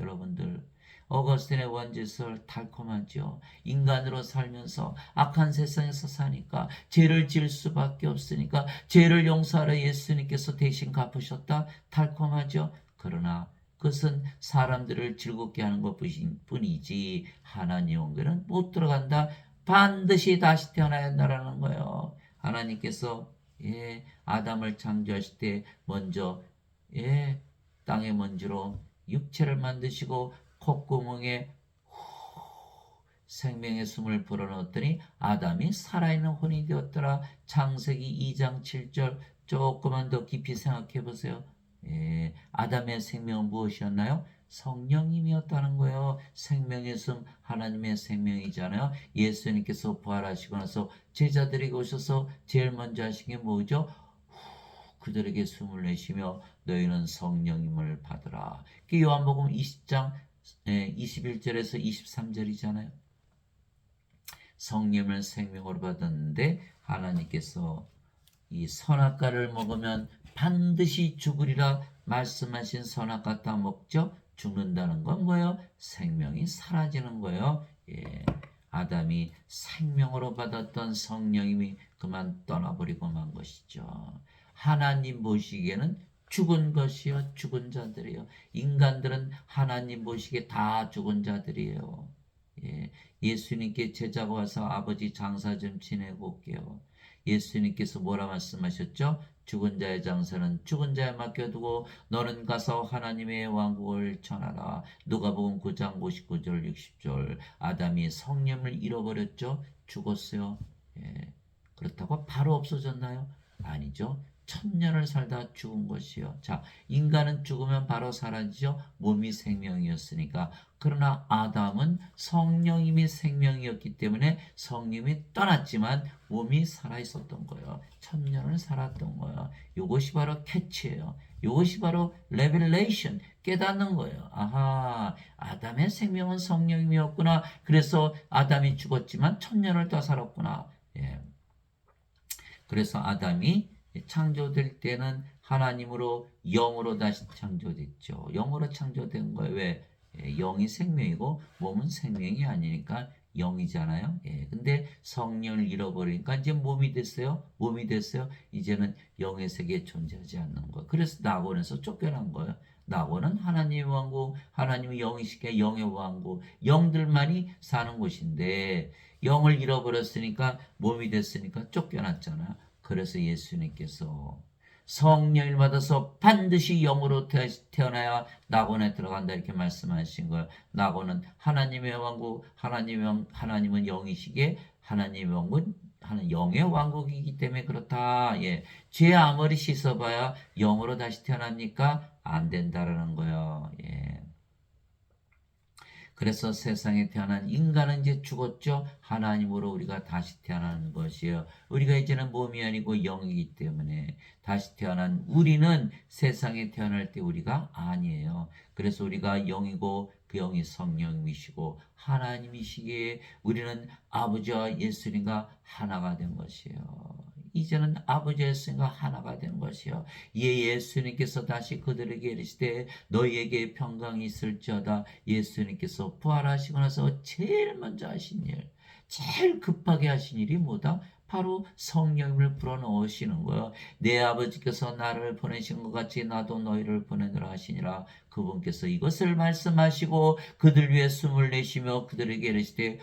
여러분들 어거스틴의 원죄설 달콤하죠. 인간으로 살면서 악한 세상에서 사니까 죄를 지을 수밖에 없으니까 죄를 용서하러 예수님께서 대신 갚으셨다. 달콤하죠. 그러나 그것은 사람들을 즐겁게 하는 것뿐이지 하나님 왕국에는 못 들어간다. 반드시 다시 태어나야 한다라는 거예요. 하나님께서 아담을 창조하실 때 먼저 땅의 먼지로 육체를 만드시고 콧구멍에 생명의 숨을 불어넣었더니 아담이 살아있는 혼이 되었더라. 창세기 2장 7절 조금만 더 깊이 생각해 보세요. 아담의 생명은 무엇이었나요? 성령님이었다는 거예요. 생명의 숨 하나님의 생명이잖아요. 예수님께서 부활하시고 나서 제자들에게 오셔서 제일 먼저 하신 게 뭐죠? 그들에게 숨을 내쉬며 너희는 성령님을 받으라. 요한복음 20장 21절에서 23절이잖아요. 성령을 생명으로 받았는데 하나님께서 이 선악과를 먹으면 반드시 죽으리라 말씀하신 선악과 다 먹죠. 죽는다는 건 뭐예요? 생명이 사라지는 거예요. 아담이 생명으로 받았던 성령님이 그만 떠나버리고 만 것이죠. 하나님 보시기에는 죽은 것이요. 죽은 자들이에요. 인간들은 하나님 보시기에 다 죽은 자들이에요. 예수님께 제자가 와서 아버지 장사 좀 지내고 올게요. 예수님께서 뭐라 말씀하셨죠? 죽은 자의 장사는 죽은 자에 맡겨두고 너는 가서 하나님의 왕국을 전하라. 누가복음 9장 59절 60절. 아담이 성령을 잃어버렸죠. 죽었어요. 그렇다고 바로 없어졌나요? 아니죠. 천년을 살다 죽은 것이요. 자, 인간은 죽으면 바로 사라지죠. 몸이 생명이었으니까. 그러나 아담은 성령님이 생명이었기 때문에 성령님이 떠났지만 몸이 살아있었던 거예요. 천년을 살았던 거예요. 이것이 바로 캐치예요. 이것이 바로 레벨레이션, 깨닫는 거예요. 아하, 아담의 생명은 성령님이었구나. 그래서 아담이 죽었지만 천년을 더 살았구나. 그래서 아담이 창조될 때는 하나님으로 영으로 다시 창조됐죠. 영으로 창조된 거예요. 왜? 영이 생명이고 몸은 생명이 아니니까 영이잖아요. 근데 성령을 잃어버리니까 이제 몸이 됐어요. 몸이 됐어요. 이제는 영의 세계에 존재하지 않는 거예요. 그래서 낙원에서 쫓겨난 거예요. 낙원은 하나님의 왕국, 하나님의 영이시기에 영의 왕국, 영들만이 사는 곳인데 영을 잃어버렸으니까 몸이 됐으니까 쫓겨났잖아요. 그래서 예수님께서 성령을 받아서 반드시 영으로 태어나야 낙원에 들어간다 이렇게 말씀하신 거예요. 낙원은 하나님의 왕국, 하나님은 영이시기에 하나님의 왕국은 영의 왕국이기 때문에 그렇다. 죄 아무리 씻어봐야 영으로 다시 태어납니까? 안 된다라는 거예요. 그래서 세상에 태어난 인간은 이제 죽었죠. 하나님으로 우리가 다시 태어나는 것이에요. 우리가 이제는 몸이 아니고 영이기 때문에 다시 태어난 우리는 세상에 태어날 때 우리가 아니에요. 그래서 우리가 영이고 그 영이 성령이시고 하나님이시기에 우리는 아버지와 예수님과 하나가 된 것이에요. 이제는 아버지 예수님과 하나가 된 것이요. 예수님께서 다시 그들에게 이르시되 너희에게 평강이 있을지어다. 예수님께서 부활하시고 나서 제일 먼저 하신 일, 제일 급하게 하신 일이 뭐다? 바로 성령님을 불어넣으시는 거예요. 내 아버지께서 나를 보내신 것 같이 나도 너희를 보내느라 하시니라. 그분께서 이것을 말씀하시고 그들 위해 숨을 내쉬며 그들에게 이르시되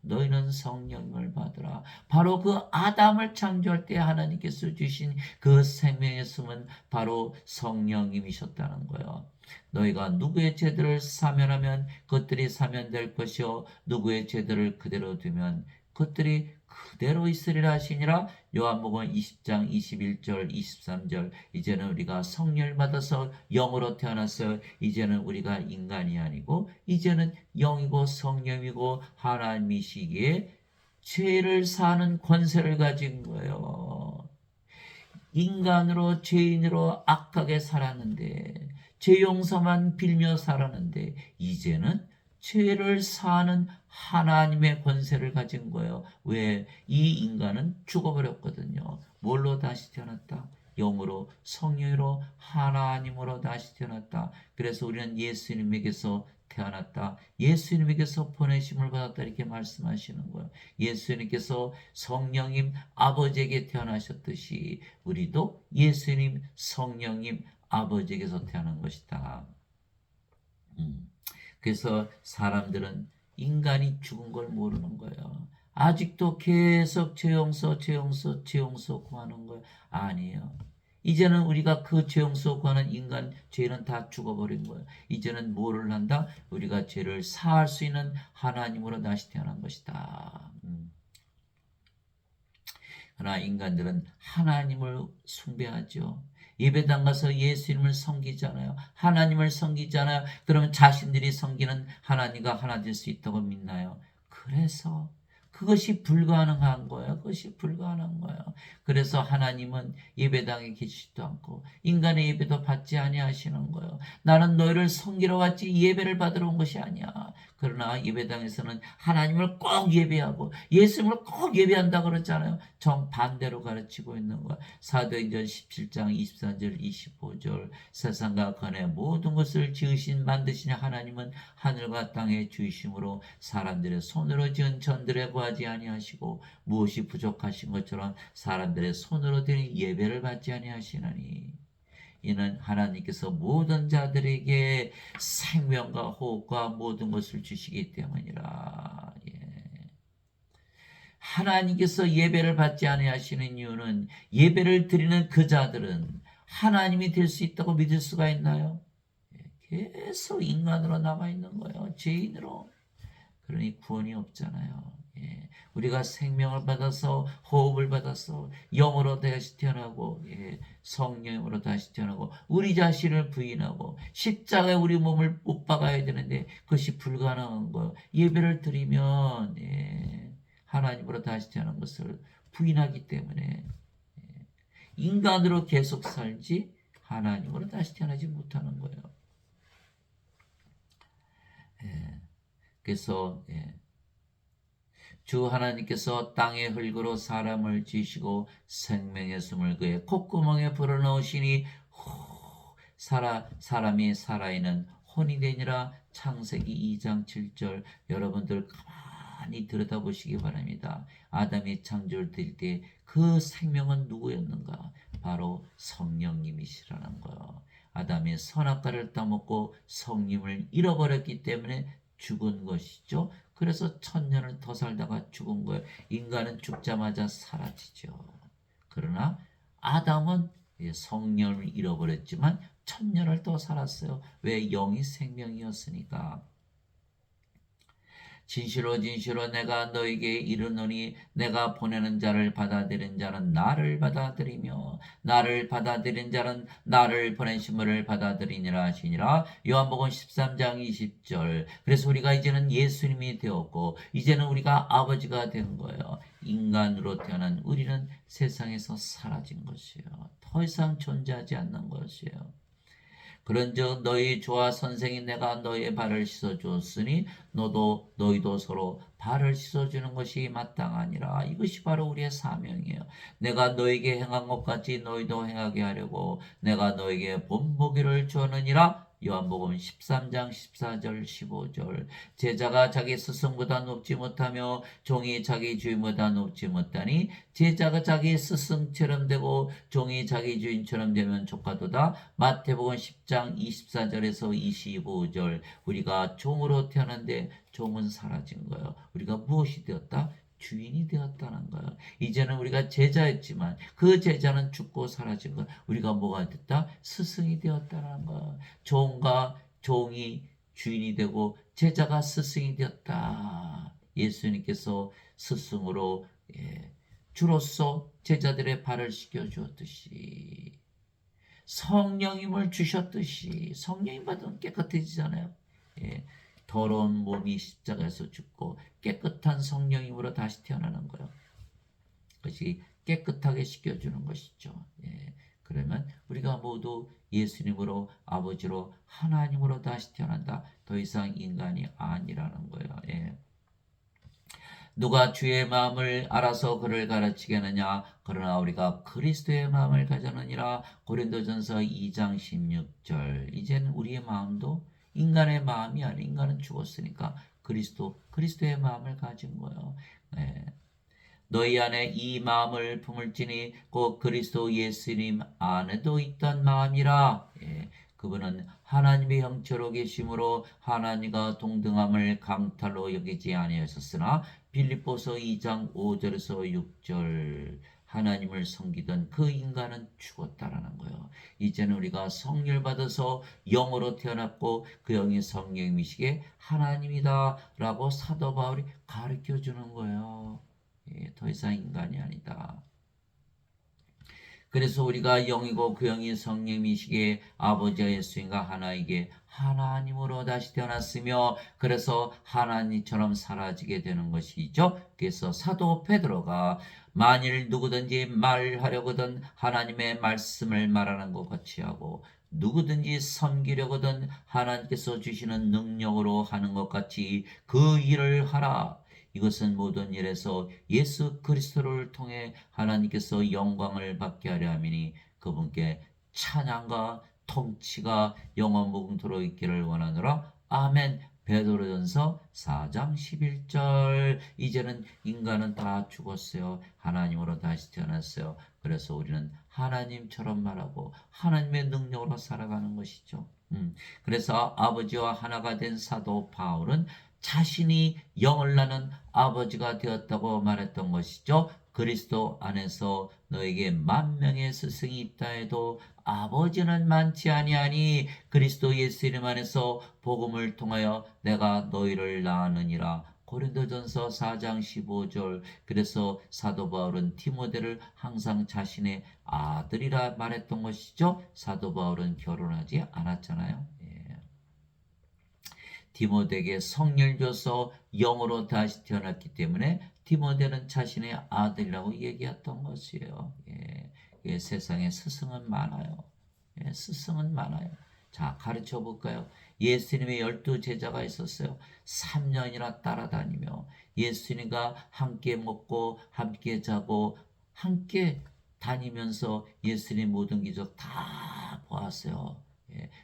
너희는 성령을 받으라. 바로 그 아담을 창조할 때 하나님께서 주신 그 생명의 숨은 바로 성령님이셨다는 거예요. 너희가 누구의 죄들을 사면하면 그것들이 사면될 것이요 누구의 죄들을 그대로 두면 그것들이 그대로 있으리라 하시니라. 요한복음 20장 21절 23절. 이제는 우리가 성령을 받아서 영으로 태어났어요. 이제는 우리가 인간이 아니고 이제는 영이고 성령이고 하나님이시기에 죄를 사는 권세를 가진 거예요. 인간으로 죄인으로 악하게 살았는데 죄 용서만 빌며 살았는데 이제는 죄를 사는 하나님의 권세를 가진 거예요. 왜? 이 인간은 죽어버렸거든요. 뭘로 다시 태어났다? 영으로 성령으로 하나님으로 다시 태어났다. 그래서 우리는 예수님에게서 태어났다. 예수님에게서 보내심을 받았다. 이렇게 말씀하시는 거예요. 예수님께서 성령님 아버지에게 태어나셨듯이 우리도 예수님 성령님 아버지에게서 태어난 것이다. 그래서 사람들은 인간이 죽은 걸 모르는 거예요. 아직도 계속 죄 용서 구하는 거예요. 아니에요. 이제는 우리가 그 죄 용서 구하는 인간 죄는 다 죽어버린 거예요. 이제는 뭐를 한다? 우리가 죄를 사할 수 있는 하나님으로 다시 태어난 것이다. 그러나 인간들은 하나님을 숭배하죠. 예배당 가서 예수님을 섬기잖아요. 하나님을 섬기잖아요. 그러면 자신들이 섬기는 하나님과 하나 될 수 있다고 믿나요? 그래서 그것이 불가능한 거예요. 그것이 불가능한 거예요. 그래서 하나님은 예배당에 계시지도 않고 인간의 예배도 받지 아니하시는 거예요. 나는 너희를 섬기러 왔지 예배를 받으러 온 것이 아니야. 그러나 예배당에서는 하나님을 꼭 예배하고 예수님을 꼭 예배한다 그러잖아요. 정반대로 가르치고 있는 거야. 사도행전 17장 24절 25절. 세상과 건의 모든 것을 지으신 만드신 하나님은 하늘과 땅의 주이심으로 사람들의 손으로 지은 전들에 구하지 아니하시고 무엇이 부족하신 것처럼 사람들의 손으로 드린 예배를 받지 아니하시나니 이는 하나님께서 모든 자들에게 생명과 호흡과 모든 것을 주시기 때문이라. 하나님께서 예배를 받지 아니하시는 이유는 예배를 드리는 그 자들은 하나님이 될 수 있다고 믿을 수가 있나요? 계속 인간으로 남아 있는 거예요. 죄인으로. 그러니 구원이 없잖아요. 우리가 생명을 받아서 호흡을 받아서 영으로 다시 태어나고 성령으로 다시 태어나고 우리 자신을 부인하고 십자가에 우리 몸을 못 박아야 되는데 그것이 불가능한 거예요. 예배를 드리면 하나님으로 다시 태어난 것을 부인하기 때문에 인간으로 계속 살지 하나님으로 다시 태어나지 못하는 거예요. 그래서 주 하나님께서 땅의 흙으로 사람을 지으시고 생명의 숨을 그의 콧구멍에 불어넣으시니 사람이 살아있는 혼이 되니라. 창세기 2장 7절. 여러분들 가만히 들여다보시기 바랍니다. 아담이 창조될 때 그 생명은 누구였는가? 바로 성령님이시라는 거예요. 아담이 선악과를 따먹고 성령을 잃어버렸기 때문에 죽은 것이죠. 그래서 1000년을 더 살다가 죽은 거예요. 인간은 죽자마자 사라지죠. 그러나 아담은 성령을 잃어버렸지만 1000년을 더 살았어요. 왜? 영이 생명이었으니까. 진실로 진실로 내가 너에게 이르노니 내가 보내는 자를 받아들인 자는 나를 받아들이며 나를 받아들인 자는 나를 보내심을 받아들이니라 하시니라. 요한복음 13장 20절. 그래서 우리가 이제는 예수님이 되었고 이제는 우리가 아버지가 된 거예요. 인간으로 태어난 우리는 세상에서 사라진 것이에요. 더 이상 존재하지 않는 것이에요. 그런즉 너희 주와 선생이 내가 너희의 발을 씻어 주었으니 너희도 서로 발을 씻어주는 것이 마땅하니라. 이것이 바로 우리의 사명이에요. 내가 너에게 행한 것 같이 너희도 행하게 하려고 내가 너에게 본보기를 주었느니라. 요한복음 13장 14절 15절. 제자가 자기 스승보다 높지 못하며 종이 자기 주인보다 높지 못하니 제자가 자기 스승처럼 되고 종이 자기 주인처럼 되면 족하도다. 마태복음 10장 24절에서 25절. 우리가 종으로 태어났는데 종은 사라진 거예요. 우리가 무엇이 되었다? 주인이 되었다는 거예요. 이제는 우리가 제자였지만 그 제자는 죽고 사라진 거예요. 우리가 뭐가 됐다? 스승이 되었다는 거예요. 종과 종이 주인이 되고 제자가 스승이 되었다. 예수님께서 스승으로 주로서 제자들의 발을 씻겨 주었듯이 성령님을 주셨듯이 성령님 받으면 깨끗해지잖아요. 더러운 몸이 십자가에서 죽고 깨끗한 성령님으로 다시 태어나는 거예요. 그것이 깨끗하게 씻겨주는 것이죠. 그러면 우리가 모두 예수님으로 아버지로 하나님으로 다시 태어난다. 더 이상 인간이 아니라는 거예요. 누가 주의 마음을 알아서 그를 가르치겠느냐? 그러나 우리가 그리스도의 마음을 가졌느니라. 고린도전서 2장 16절. 이제는 우리의 마음도 인간의 마음이 아니라 인간은 죽었으니까 그리스도의 마음을 가진 거예요. 너희 안에 이 마음을 품을지니 곧 그리스도 예수님 안에도 있던 마음이라. 그분은 하나님의 형체로 계심으로 하나님과 동등함을 강탈로 여기지 아니하셨으나 빌립보서 2장 5절에서 6절 하나님을 섬기던 그 인간은 죽었다라는 거예요. 이제는 우리가 성령을 받아서 영으로 태어났고 그 영이 성령이시기에 하나님이다라고 사도 바울이 가르쳐 주는 거예요. 더 이상 인간이 아니다. 그래서 우리가 영이고 그 영이 성령이시기에 아버지와 예수님과 하나이게 하나님으로 다시 태어났으며 그래서 하나님처럼 사라지게 되는 것이죠. 그래서 사도 베드로가 만일 누구든지 말하려거든 하나님의 말씀을 말하는 것 같이 하고 누구든지 섬기려거든 하나님께서 주시는 능력으로 하는 것 같이 그 일을 하라. 이것은 모든 일에서 예수 그리스도를 통해 하나님께서 영광을 받게 하려 함이니 그분께 찬양과 통치가 영원 무궁토록 있기를 원하노라. 아멘. 베드로전서 4장 11절. 이제는 인간은 다 죽었어요. 하나님으로 다시 태어났어요. 그래서 우리는 하나님처럼 말하고 하나님의 능력으로 살아가는 것이죠. 그래서 아버지와 하나가 된 사도 바울은 자신이 영을 나는 아버지가 되었다고 말했던 것이죠. 그리스도 안에서 너에게 만명의 스승이 있다 해도 아버지는 많지 아니하니 그리스도 예수 이름 안에서 복음을 통하여 내가 너희를 낳았느니라. 고린도전서 4장 15절. 그래서 사도 바울은 디모데를 항상 자신의 아들이라 말했던 것이죠. 사도 바울은 결혼하지 않았잖아요. 디모데에게 성령을 줘서 영으로 다시 태어났기 때문에 디모데는 자신의 아들이라고 얘기했던 것이에요. 세상에 스승은 많아요. 스승은 많아요. 자, 가르쳐 볼까요? 예수님의 12 제자가 있었어요. 3년이나 따라다니며 예수님과 함께 먹고 함께 자고 함께 다니면서 예수님 모든 기적 다 보았어요.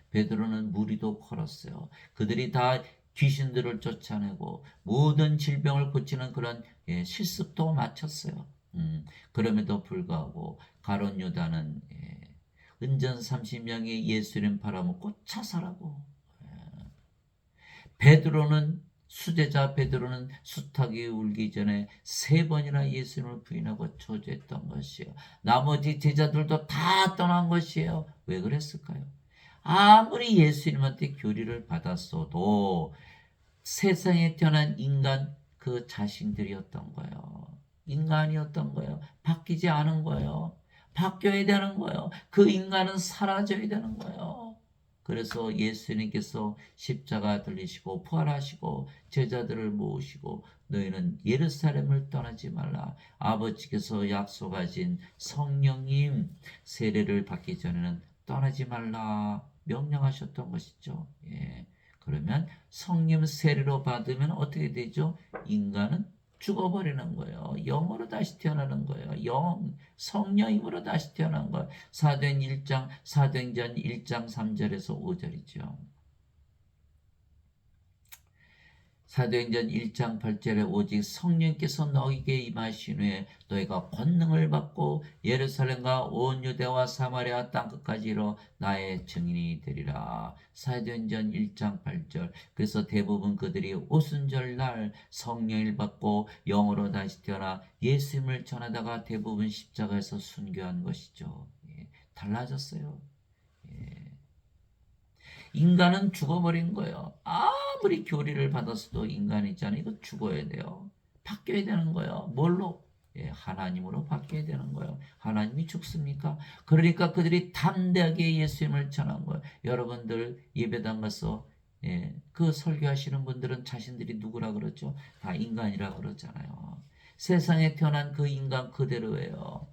베드로는 무리도 걸었어요. 그들이 다 귀신들을 쫓아내고 모든 질병을 고치는 그런 실습도 마쳤어요. 그럼에도 불구하고 가룟 유다는 은전 30명이 예수님 팔아먹고 자살하고 베드로는 수제자 베드로는 수탉이 울기 전에 3번이나 예수님을 부인하고 저주했던 것이에요. 나머지 제자들도 다 떠난 것이에요. 왜 그랬을까요? 아무리 예수님한테 교리를 받았어도 세상에 태어난 인간 그 자신들이었던 거예요. 인간이었던 거예요. 바뀌지 않은 거예요. 바뀌어야 되는 거예요. 그 인간은 사라져야 되는 거예요. 그래서 예수님께서 십자가 들리시고 부활하시고 제자들을 모으시고 너희는 예루살렘을 떠나지 말라. 아버지께서 약속하신 성령님 세례를 받기 전에는 떠나지 말라 명령하셨던 것이죠. 그러면 성령 세례로 받으면 어떻게 되죠? 인간은 죽어버리는 거예요. 영으로 다시 태어나는 거예요. 성령으로 다시 태어난 거예요. 사도행전 1장 3절에서 5절이죠. 사도행전 1장 8절에 오직 성령께서 너희에게 임하신 후에 너희가 권능을 받고 예루살렘과 온 유대와 사마리아 땅끝까지 이르러 나의 증인이 되리라. 사도행전 1장 8절. 그래서 대부분 그들이 오순절 날 성령을 받고 영으로 다시 태어나 예수님을 전하다가 대부분 십자가에서 순교한 것이죠. 달라졌어요. 인간은 죽어버린 거예요. 아무리 교리를 받았어도 인간이잖아요. 이거 죽어야 돼요. 바뀌어야 되는 거예요. 뭘로? 하나님으로 바뀌어야 되는 거예요. 하나님이 죽습니까? 그러니까 그들이 담대하게 예수님을 전한 거예요. 여러분들 예배당 가서 그 설교하시는 분들은 자신들이 누구라 그러죠? 다 인간이라 그러잖아요. 세상에 태어난 그 인간 그대로예요.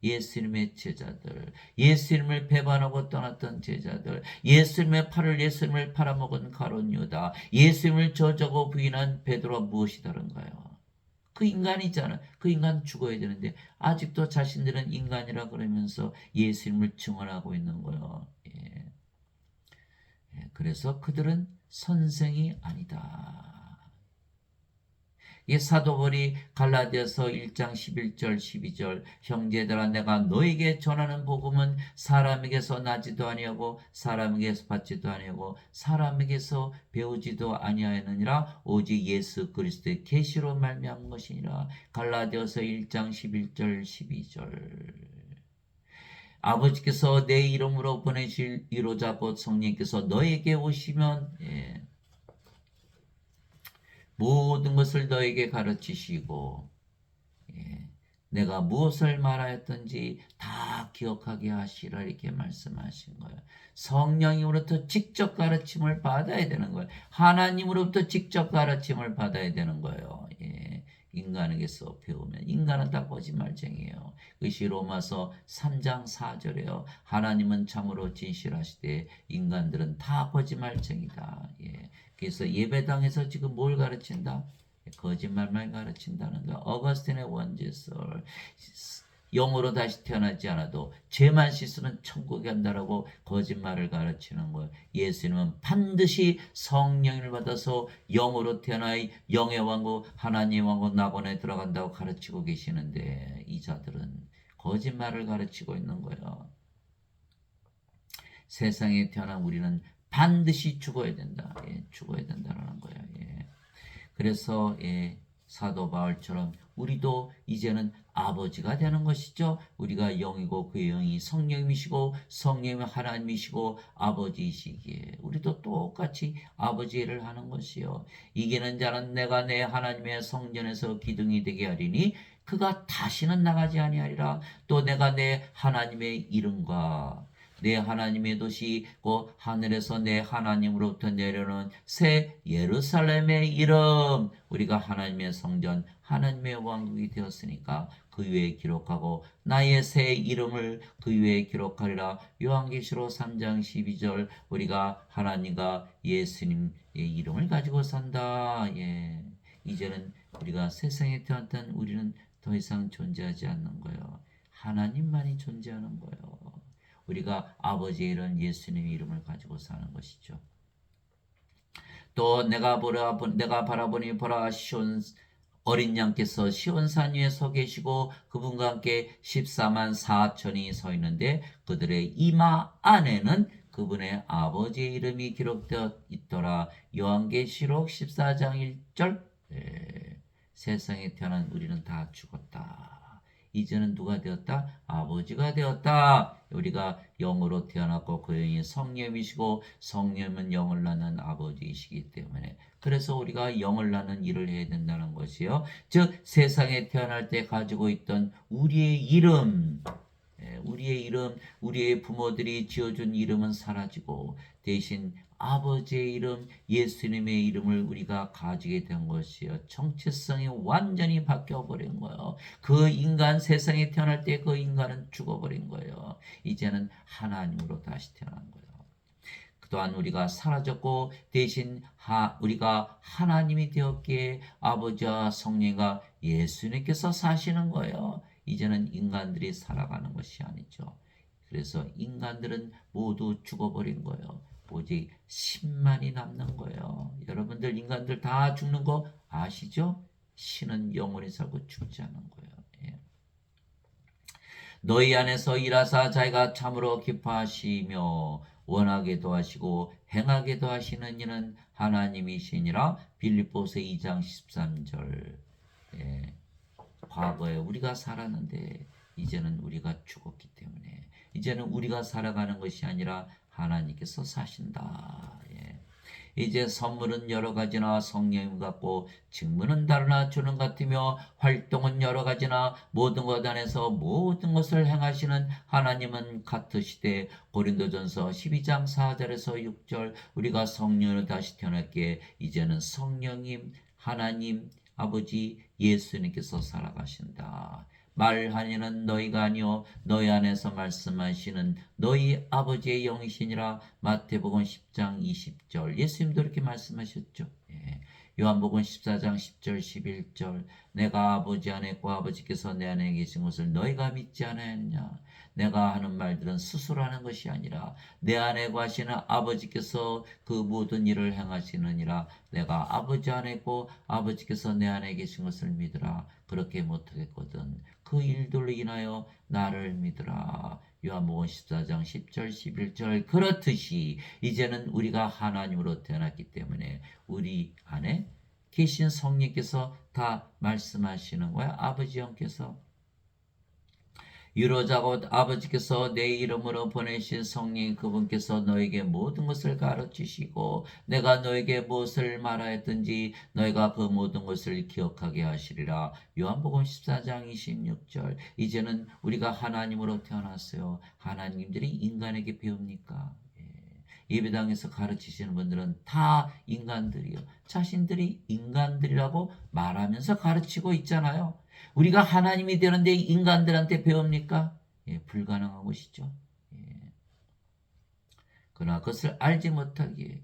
예수님의 제자들, 예수님을 배반하고 떠났던 제자들, 예수님을 팔아먹은 가룟 유다, 예수님을 저주하고 부인한 베드로와 무엇이 다른가요? 그 인간이잖아. 그 인간 죽어야 되는데 아직도 자신들은 인간이라 그러면서 예수님을 증언하고 있는 거예요. 그래서 그들은 선생이 아니다. 이 사도벌이 갈라디아서 1장 11절 12절 형제들아 내가 너에게 전하는 복음은 사람에게서 나지도 아니하고 사람에게서 받지도 아니하고 사람에게서 배우지도 아니하였느니라 오직 예수 그리스도의 계시로 말미암은 것이니라. 갈라디아서 1장 11절 12절. 아버지께서 내 이름으로 보내실 위로자 곧 성령께서 너에게 오시면 모든 것을 너에게 가르치시고 내가 무엇을 말하였던지 다 기억하게 하시라 이렇게 말씀하신 거예요. 성령으로부터 직접 가르침을 받아야 되는 거예요. 하나님으로부터 직접 가르침을 받아야 되는 거예요. 인간에게서 배우면 인간은 다 거짓말쟁이에요. 그것이 로마서 3장 4절이에요. 하나님은 참으로 진실하시되 인간들은 다 거짓말쟁이다. 그래서 예배당에서 지금 뭘 가르친다? 거짓말만 가르친다는 거. 어거스틴의 원제설. 영으로 다시 태어나지 않아도 죄만 씻으면 천국에 간다라고 거짓말을 가르치는 거예요. 예수님은 반드시 성령을 받아서 영으로 태어나 영의 왕국 하나님의 왕국 낙원에 들어간다고 가르치고 계시는데 이 자들은 거짓말을 가르치고 있는 거예요. 세상에 태어난 우리는 반드시 죽어야 된다. 죽어야 된다는 거예요. 그래서 사도 바울처럼 우리도 이제는 아버지가 되는 것이죠. 우리가 영이고 그 영이 성령이시고 성령이 하나님이시고 아버지이시기에 우리도 똑같이 아버지 일을 하는 것이요. 이기는 자는 내가 내 하나님의 성전에서 기둥이 되게 하리니 그가 다시는 나가지 아니하리라. 또 내가 내 하나님의 이름과 내 하나님의 도시 곧 하늘에서 내 하나님으로부터 내려오는 새 예루살렘의 이름 우리가 하나님의 성전 하나님의 왕국이 되었으니까 그 위에 기록하고 나의 새 이름을 그 위에 기록하리라. 요한계시록 3장 12절 우리가 하나님과 예수님의 이름을 가지고 산다. 이제는 우리가 세상에 태어났던 우리는 더 이상 존재하지 않는 거예요. 하나님만이 존재하는 거예요. 우리가 아버지의 이름 예수님의 이름을 가지고 사는 것이죠. 또 내가 바라보니 보라 시온 어린 양께서 시온산 위에 서 계시고 그분과 함께 14만 4천이 서 있는데 그들의 이마 안에는 그분의 아버지의 이름이 기록되어 있더라. 요한계시록 14장 1절. 세상에 태어난 우리는 다 죽었다. 이제는 누가 되었다? 아버지가 되었다. 우리가 영으로 태어났고 그 영이 성령이시고 성령은 영을 낳는 아버지이시기 때문에 그래서 우리가 영을 낳는 일을 해야 된다는 것이요. 즉 세상에 태어날 때 가지고 있던 우리의 이름, 우리의 부모들이 지어준 이름은 사라지고 대신 아버지의 이름, 예수님의 이름을 우리가 가지게 된 것이요. 정체성이 완전히 바뀌어버린 거예요. 그 인간 세상에 태어날 때 그 인간은 죽어버린 거예요. 이제는 하나님으로 다시 태어난 거예요. 또한 우리가 사라졌고 대신 우리가 하나님이 되었기에 아버지와 성령과 예수님께서 사시는 거예요. 이제는 인간들이 살아가는 것이 아니죠. 그래서 인간들은 모두 죽어버린 거예요. 오직 10만이 남는 거예요. 여러분들 인간들 다 죽는 거 아시죠? 신은 영원히 살고 죽지 않는 거예요. 예. 너희 안에서 일하사 자기가 참으로 기뻐하시며 원하게도 하시고 행하게도 하시는 이는 하나님이시니라. 빌립보서 2장 13절. 예. 과거에 우리가 살았는데 이제는 우리가 죽었기 때문에 이제는 우리가 살아가는 것이 아니라 하나님께서 사신다. 예. 이제 선물은 여러 가지나 성령님 같고 직분은 다르나 주는 같으며 활동은 여러 가지나 모든 것 안에서 모든 것을 행하시는 하나님은 같으시되 고린도전서 12장 4절에서 6절 우리가 성령으로 다시 태어났기에 이제는 성령님 하나님 아버지 예수님께서 살아가신다. 말하니는 너희가 아니요 너희 안에서 말씀하시는 너희 아버지의 영이시니라. 마태복음 10장 20절 예수님도 이렇게 말씀하셨죠. 예. 요한복음 14장 10절 11절 내가 아버지 안에 있고 아버지께서 내 안에 계신 것을 너희가 믿지 않았느냐. 내가 하는 말들은 스스로 하는 것이 아니라 내 안에 거하시는 아버지께서 그 모든 일을 행하시느니라. 내가 아버지 안에 있고 아버지께서 내 안에 계신 것을 믿으라. 그렇게 못하겠거든 그 일들로 인하여 나를 믿으라. 요한복음 14장 10절 11절 그렇듯이 이제는 우리가 하나님으로 태어났기 때문에 우리 안에 계신 성령께서 다 말씀하시는 거야. 아버지 영께서 이러자고 아버지께서 내 이름으로 보내신 성령 그분께서 너에게 모든 것을 가르치시고 내가 너에게 무엇을 말하였든지 너희가 그 모든 것을 기억하게 하시리라. 요한복음 14장 26절 이제는 우리가 하나님으로 태어났어요. 하나님들이 인간에게 배웁니까? 예배당에서 가르치시는 분들은 다 인간들이요. 자신들이 인간들이라고 말하면서 가르치고 있잖아요. 우리가 하나님이 되는데 인간들한테 배웁니까? 예, 불가능한 것이죠. 예. 그러나 그것을 알지 못하기에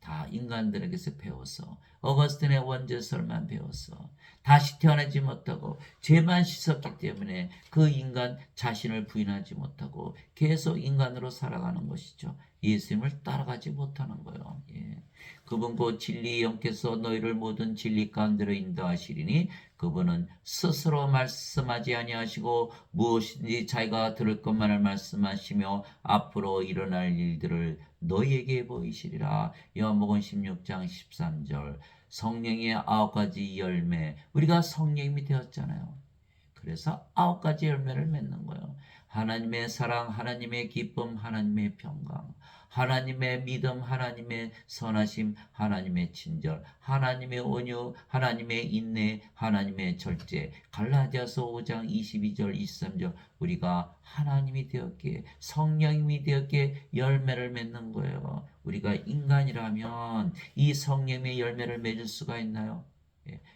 다 인간들에게서 배워서 어거스틴의 원죄설만 배웠어. 다시 태어나지 못하고 죄만 씻었기 때문에 그 인간 자신을 부인하지 못하고 계속 인간으로 살아가는 것이죠. 예수님을 따라가지 못하는 거예요. 예. 그분 곧 진리의 영께서 너희를 모든 진리 가운데로 인도하시리니 그분은 스스로 말씀하지 아니하시고 무엇인지 자기가 들을 것만을 말씀하시며 앞으로 일어날 일들을 너희에게 보이시리라. 요한복음 16장 13절 성령의 9가지 열매 우리가 성령이 되었잖아요. 그래서 9가지 열매를 맺는 거예요. 하나님의 사랑, 하나님의 기쁨, 하나님의 평강, 하나님의 믿음, 하나님의 선하심, 하나님의 친절, 하나님의 온유, 하나님의 인내, 하나님의 절제. 갈라디아서 5장 22절 23절 우리가 하나님이 되었기에 성령님이 되었기에 열매를 맺는 거예요. 우리가 인간이라면 이 성령의 열매를 맺을 수가 있나요?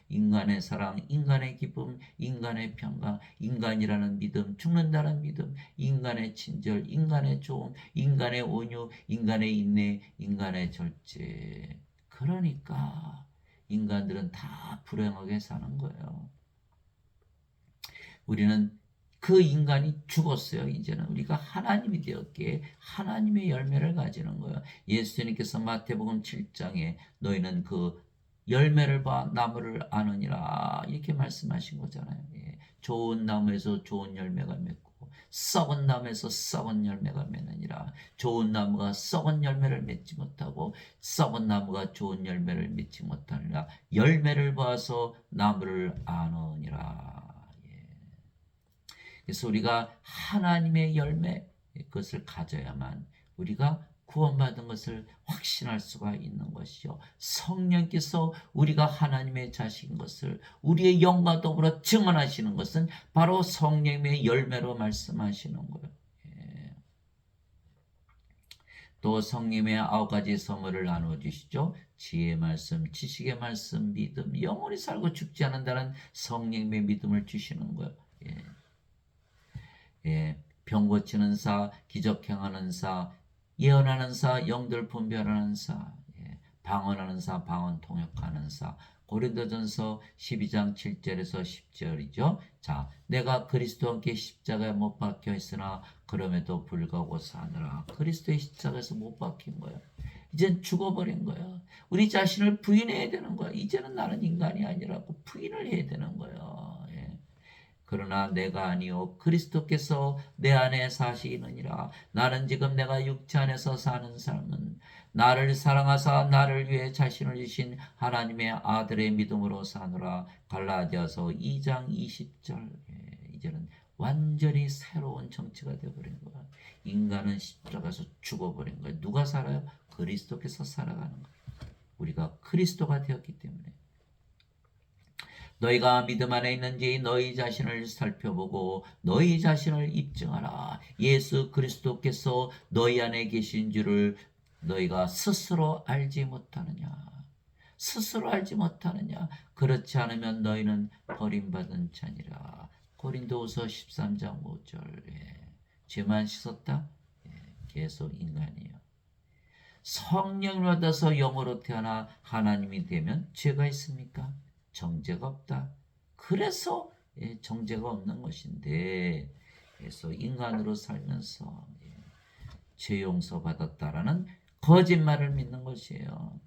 인간의 사랑, 인간의 기쁨, 인간의 평강, 인간이라는 믿음, 죽는다는 믿음, 인간의 친절, 인간의 조음, 인간의 온유, 인간의 인내, 인간의 절제. 그러니까 인간들은 다 불행하게 사는 거예요. 우리는 그 인간이 죽었어요. 이제는 우리가 하나님이 되었기에 하나님의 열매를 가지는 거예요. 예수님께서 마태복음 7장에 너희는 그 열매를 봐 나무를 아느니라 이렇게 말씀하신 거잖아요. 예. 좋은 나무에서 좋은 열매가 맺고 썩은 나무에서 썩은 열매가 맺느니라. 좋은 나무가 썩은 열매를 맺지 못하고 썩은 나무가 좋은 열매를 맺지 못하느니라. 열매를 봐서 나무를 아느니라. 예. 그래서 우리가 하나님의 열매 그것을 가져야만 우리가 구원받은 것을 확신할 수가 있는 것이요. 성령께서 우리가 하나님의 자식인 것을 우리의 영과 더불어 증언하시는 것은 바로 성령의 열매로 말씀하시는 거예요. 예. 또 성령의 9가지 선물을 나눠주시죠. 지혜의 말씀, 지식의 말씀, 믿음, 영원히 살고 죽지 않는다는 성령의 믿음을 주시는 거예요. 예. 예. 병 고치는 사, 기적 행하는 사, 예언하는 사, 영들 분별하는 사, 방언하는 사, 방언 통역하는 사. 고린도전서 12장 7절에서 10절이죠. 자, 내가 그리스도와 함께 십자가에 못 박혀 있으나 그럼에도 불구하고 사느라. 그리스도의 십자가에서 못 박힌 거야. 이젠 죽어버린 거야. 우리 자신을 부인해야 되는 거야. 이제는 나는 인간이 아니라고 부인을 해야 되는 거야. 그러나 내가 아니요 그리스도께서 내 안에 사시느니라. 나는 지금 내가 육체 안에서 사는 삶은 나를 사랑하사 나를 위해 자신을 주신 하나님의 아들의 믿음으로 사노라. 갈라디아서 2장 20절. 이제는 완전히 새로운 정치가 되어버린 거야. 인간은 십자가에서 죽어버린 거야. 누가 살아요? 그리스도께서 살아가는 거야. 우리가 그리스도가 되었기 때문에. 너희가 믿음 안에 있는지 너희 자신을 살펴보고 너희 자신을 입증하라. 예수 그리스도께서 너희 안에 계신 줄을 너희가 스스로 알지 못하느냐. 스스로 알지 못하느냐. 그렇지 않으면 너희는 버림받은 자니라. 고린도후서 13장 5절. 죄만 씻었다? 계속 인간이에요. 성령을 받아서 영으로 태어나 하나님이 되면 죄가 있습니까? 정죄가 없다. 그래서 정죄가 없는 것인데, 그래서 인간으로 살면서 죄 용서 받았다라는 거짓말을 믿는 것이에요.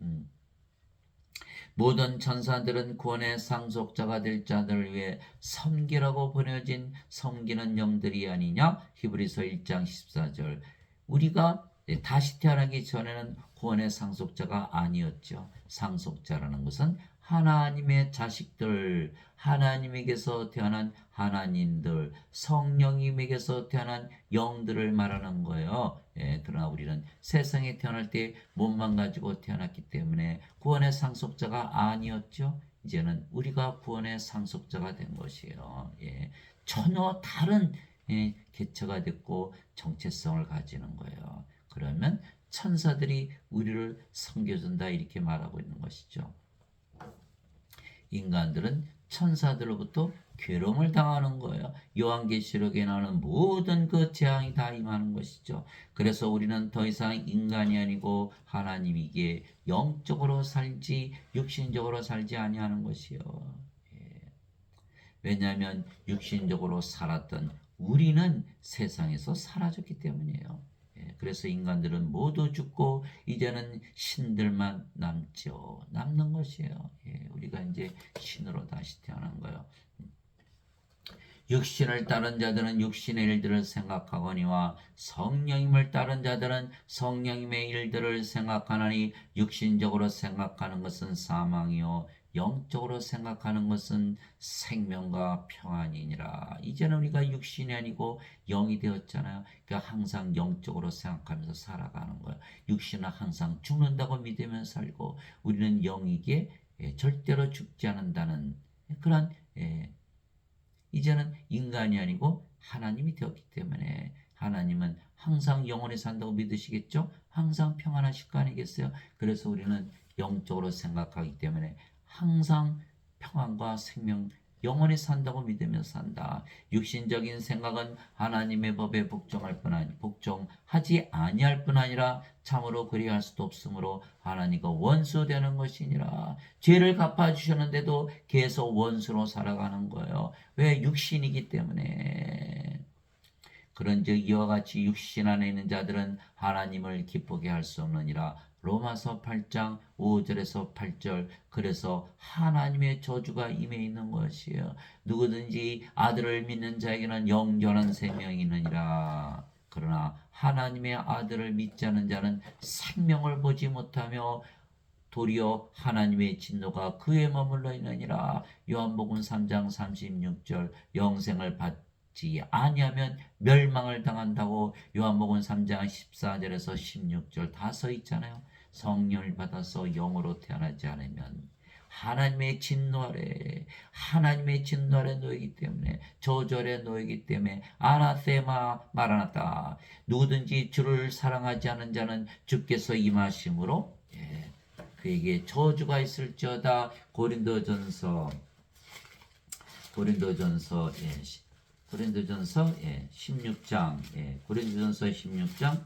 모든 천사들은 구원의 상속자가 될 자들을 위해 섬기라고 보내진 섬기는 영들이 아니냐? 히브리서 1장 14절. 우리가 다시 태어나기 전에는 구원의 상속자가 아니었죠. 상속자라는 것은 하나님의 자식들, 하나님에게서 태어난 하나님들, 성령님에게서 태어난 영들을 말하는 거예요. 그러나 우리는 세상에 태어날 때 몸만 가지고 태어났기 때문에 구원의 상속자가 아니었죠. 이제는 우리가 구원의 상속자가 된 것이에요. 전혀 다른 개체가 됐고 정체성을 가지는 거예요. 그러면 천사들이 우리를 섬겨준다 이렇게 말하고 있는 것이죠. 인간들은 천사들로부터 괴로움을 당하는 거예요. 요한계시록에 나오는 모든 그 재앙이 다 임하는 것이죠. 그래서 우리는 더 이상 인간이 아니고 하나님이기에 영적으로 살지 육신적으로 살지 아니하는 것이요. 왜냐하면 육신적으로 살았던 우리는 세상에서 사라졌기 때문이에요. 그래서 인간들은 모두 죽고 이제는 신들만 남죠. 남는 것이에요. 우리가 이제 신으로 다시 태어난 거예요. 육신을 따른 자들은 육신의 일들을 생각하거니와 성령님을 따른 자들은 성령님의 일들을 생각하나니 육신적으로 생각하는 것은 사망이요 영적으로 생각하는 것은 생명과 평안이니라. 이제는 우리가 육신이 아니고 영이 되었잖아요. 그러니까 항상 영적으로 생각하면서 살아가는 거예요. 육신은 항상 죽는다고 믿으면서 살고 우리는 영이기에 절대로 죽지 않는다는 그런 이제는 인간이 아니고 하나님이 되었기 때문에 하나님은 항상 영원히 산다고 믿으시겠죠? 항상 평안하실 거 아니겠어요? 그래서 우리는 영적으로 생각하기 때문에 항상 평안과 생명, 영원히 산다고 믿으면서 산다. 육신적인 생각은 하나님의 법에 복종하지 아니할 뿐 아니라 참으로 그리할 수도 없으므로 하나님과 원수되는 것이니라. 죄를 갚아주셨는데도 계속 원수로 살아가는 거예요. 왜? 육신이기 때문에. 그런즉 이와 같이 육신 안에 있는 자들은 하나님을 기쁘게 할 수 없느니라. 로마서 8장 5절에서 8절. 그래서 하나님의 저주가 임해 있는 것이에요. 누구든지 아들을 믿는 자에게는 영원한 생명이 있느니라. 그러나 하나님의 아들을 믿지 않는 자는 생명을 보지 못하며 도리어 하나님의 진노가 그에 머물러 있느니라. 요한복음 3장 36절. 영생을 받지 아니하면 멸망을 당한다고 요한복음 3장 14절에서 16절 다 써 있잖아요. 성령을 받아서 영으로 태어나지 않으면 하나님의 진노 아래 놓이기 때문에 저주 아래 놓이기 때문에 아나세마 마라나타. 누구든지 주를 사랑하지 않은 자는 주께서 임하심으로 그에게 저주가 있을지어다. 고린도전서 16장 고린도전서 16장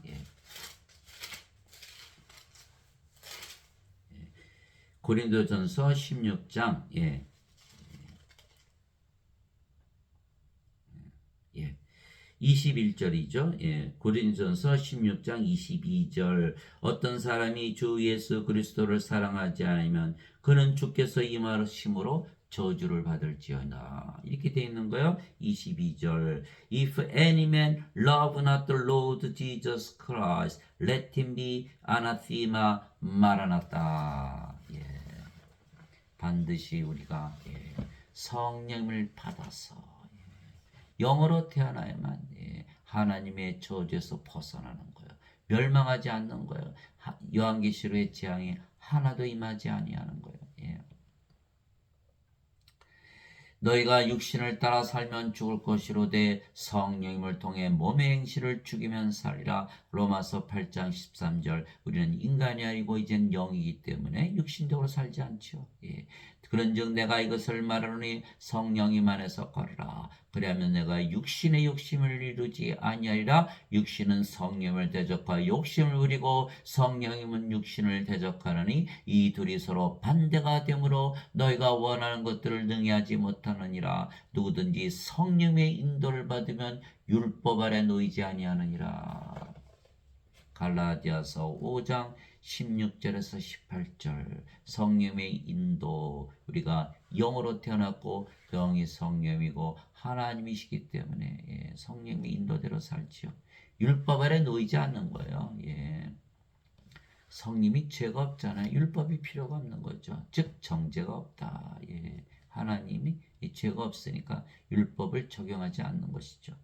고린도전서 16장 예. 21절이죠. 예. 고린도전서 16장 22절. 어떤 사람이 주 예수 그리스도를 사랑하지 않으면 그는 주께서 임하심으로 저주를 받을지어다. 이렇게 되어 있는 거예요. 22절. If any man love not the Lord Jesus Christ, let him be anathema maranatha. 예. 반드시 우리가 성령을 받아서 영으로 태어나야만 하나님의 저주에서 벗어나는 거예요. 멸망하지 않는 거예요. 요한계시록의 재앙이 하나도 임하지 아니하는 거예요. 너희가 육신을 따라 살면 죽을 것이로되 성령님을 통해 몸의 행실을 죽이면 살리라. 로마서 8장 13절. 우리는 인간이 아니고 이젠 영이기 때문에 육신적으로 살지 않죠. 그런즉 내가 이것을 말하노니 성령님 안에서 걸으라. 그리하면 내가 육신의 욕심을 이루지 아니하리라. 육신은 성령을 대적하여 욕심을 부리고 성령님은 육신을 대적하느니 이 둘이 서로 반대가 되므로 너희가 원하는 것들을 능히 하지 못하느니라. 누구든지 성령의 인도를 받으면 율법 아래 놓이지 아니하느니라. 갈라디아서 5장 16절에서 18절. 성령의 인도. 우리가 영으로 태어났고 영이 성령이고 하나님이시기 때문에 성령의 인도대로 살지요. 율법 아래 놓이지 않는 거예요. 성님이 죄가 없잖아요. 율법이 필요가 없는 거죠. 즉 정죄가 없다. 하나님이 죄가 없으니까 율법을 적용하지 않는 것이죠.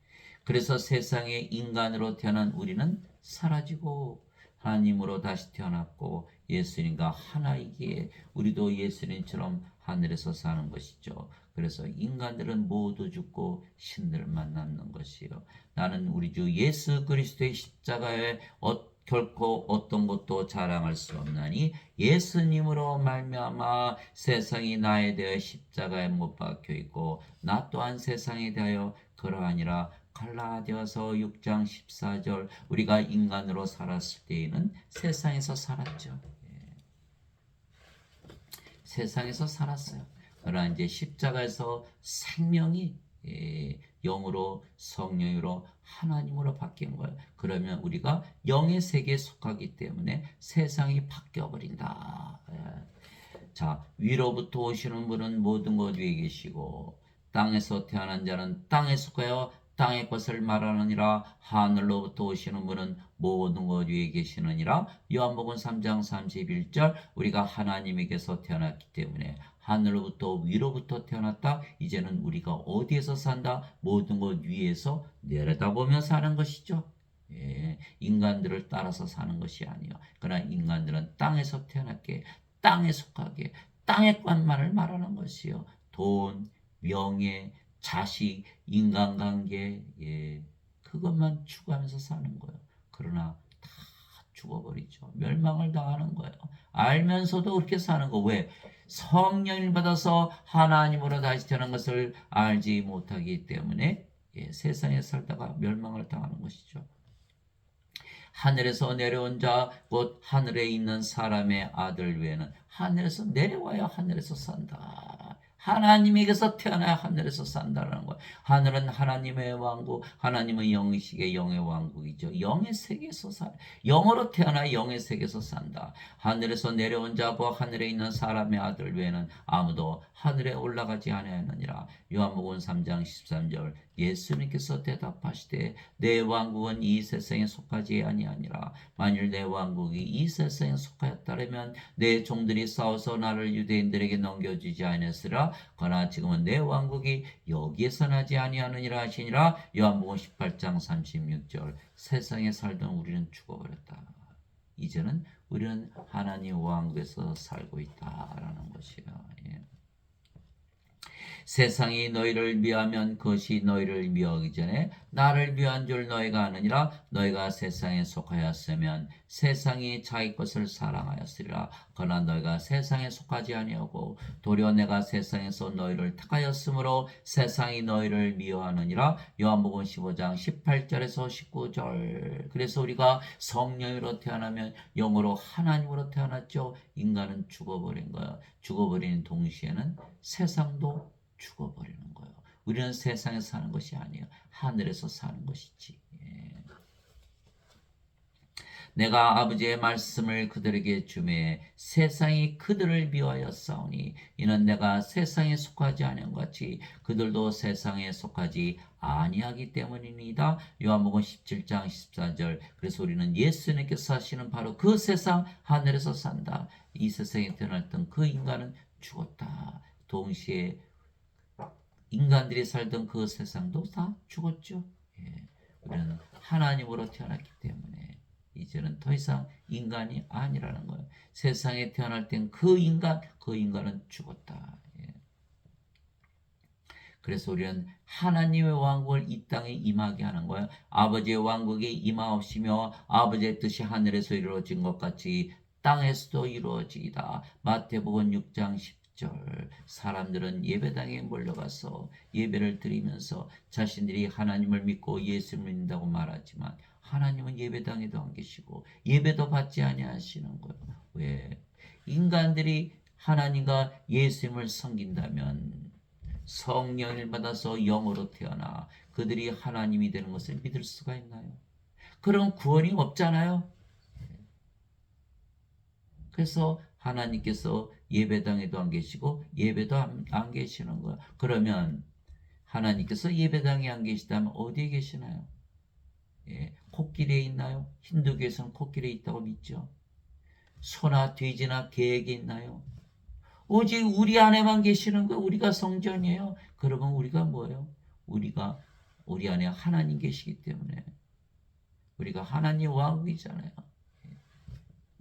그래서 세상에 인간으로 태어난 우리는 사라지고 하나님으로 다시 태어났고 예수님과 하나이기에 우리도 예수님처럼 하늘에서 사는 것이죠. 그래서 인간들은 모두 죽고 신들만 남는 것이요. 나는 우리 주 예수 그리스도의 십자가에 결코 어떤 것도 자랑할 수 없나니 예수님으로 말미암아 세상이 나에 대하여 십자가에 못 박혀 있고 나 또한 세상에 대하여 그러하니라. 갈라디아서 6장 14절. 우리가 인간으로 살았을 때에는 세상에서 살았죠. 세상에서 살았어요. 그러나 이제 십자가에서 생명이 영으로 성령으로 하나님으로 바뀐 거예요. 그러면 우리가 영의 세계에 속하기 때문에 세상이 바뀌어버린다. 자, 위로부터 오시는 분은 모든 것 위에 계시고 땅에서 태어난 자는 땅에 속하여 땅의 것을 말하느니라. 하늘로부터 오시는 분은 모든 것 위에 계시느니라. 요한복음 3장 31절. 우리가 하나님에게서 태어났기 때문에 하늘로부터 위로부터 태어났다. 이제는 우리가 어디에서 산다? 모든 것 위에서 내려다보며 사는 것이죠. 인간들을 따라서 사는 것이 아니요. 그러나 인간들은 땅에서 태어났기에 땅에 속하게 땅의 것만을 말하는 것이요. 돈, 명예, 자식, 인간관계, 그것만 추구하면서 사는 거예요. 그러나 다 죽어버리죠. 멸망을 당하는 거예요. 알면서도 그렇게 사는 거. 왜? 성령을 받아서 하나님으로 다시 태어난 것을 알지 못하기 때문에 세상에 살다가 멸망을 당하는 것이죠. 하늘에서 내려온 자, 곧 하늘에 있는 사람의 아들 외에는 하늘에서 내려와야 하늘에서 산다. 하나님에게서 태어나야 하늘에서 산다라는 거예요. 하늘은 하나님의 왕국, 하나님은 영이시게 영의 왕국이죠. 영의 세계에서 살, 영으로 태어나 영의 세계에서 산다. 하늘에서 내려온 자고 하늘에 있는 사람의 아들 외에는 아무도 하늘에 올라가지 아니하느니라. 요한복음 3장 13절. 예수님께서 대답하시되 내 왕국은 이 세상에 속하지 아니하니라. 만일 내 왕국이 이 세상에 속하였다면 내 종들이 싸워서 나를 유대인들에게 넘겨주지 아니했으라. 그러나 지금은 내 왕국이 여기에서 나지 아니하느니라 하시니라. 요한복음 18장 36절. 세상에 살던 우리는 죽어버렸다. 이제는 우리는 하나님 왕국에서 살고 있다라는 것이요. 세상이 너희를 미워하면 그것이 너희를 미워하기 전에 나를 미워한 줄 너희가 아느니라. 너희가 세상에 속하였으면 세상이 자기 것을 사랑하였으리라. 그러나 너희가 세상에 속하지 아니하고 도리어 내가 세상에서 너희를 택하였으므로 세상이 너희를 미워하느니라. 요한복음 15장 18절에서 19절. 그래서 우리가 성령으로 태어나면 영으로 하나님으로 태어났죠. 인간은 죽어버린 거예요. 죽어버리는 동시에는 세상도 죽어버리는 거예요. 우리는 세상에서 사는 것이 아니에요. 하늘에서 사는 것이지. 예. 내가 아버지의 말씀을 그들에게 주매 세상이 그들을 미워하여 싸우니 이는 내가 세상에 속하지 아니한 같이 그들도 세상에 속하지 아니하기 때문이니이다. 요한복음 17장 14절. 그래서 우리는 예수님께서 사시는 바로 그 세상 하늘에서 산다. 이 세상에 태어났던 그 인간은 죽었다. 동시에 인간들이 살던 그 세상도 다 죽었죠. 예. 우리는 하나님으로 태어났기 때문에 이제는 더 이상 인간이 아니라는 거예요. 세상에 태어날 땐 그 인간은 죽었다. 예. 그래서 우리는 하나님의 왕국을 이 땅에 임하게 하는 거예요. 아버지의 왕국이 임하옵시며 아버지의 뜻이 하늘에서 이루어진 것 같이 땅에서도 이루어지이다. 마태복음 6장 10절. 사람들은 예배당에 몰려가서 예배를 드리면서 자신들이 하나님을 믿고 예수를 믿는다고 말하지만 하나님은 예배당에도 안 계시고 예배도 받지 아니하시는 거예요. 왜? 인간들이 하나님과 예수님을 섬긴다면 성령을 받아서 영으로 태어나 그들이 하나님이 되는 것을 믿을 수가 있나요? 그럼 구원이 없잖아요. 그래서 하나님께서 예배당에도 안 계시고 예배도 안 계시는 거야. 그러면 하나님께서 예배당에 안 계시다면 어디에 계시나요? 예, 코끼리에 있나요? 힌두교에서는 코끼리에 있다고 믿죠. 소나 돼지나 개에게 있나요? 오직 우리 안에만 계시는 거. 우리가 성전이에요. 그러면 우리가 뭐예요? 우리 안에 하나님 계시기 때문에 우리가 하나님 왕국이잖아요.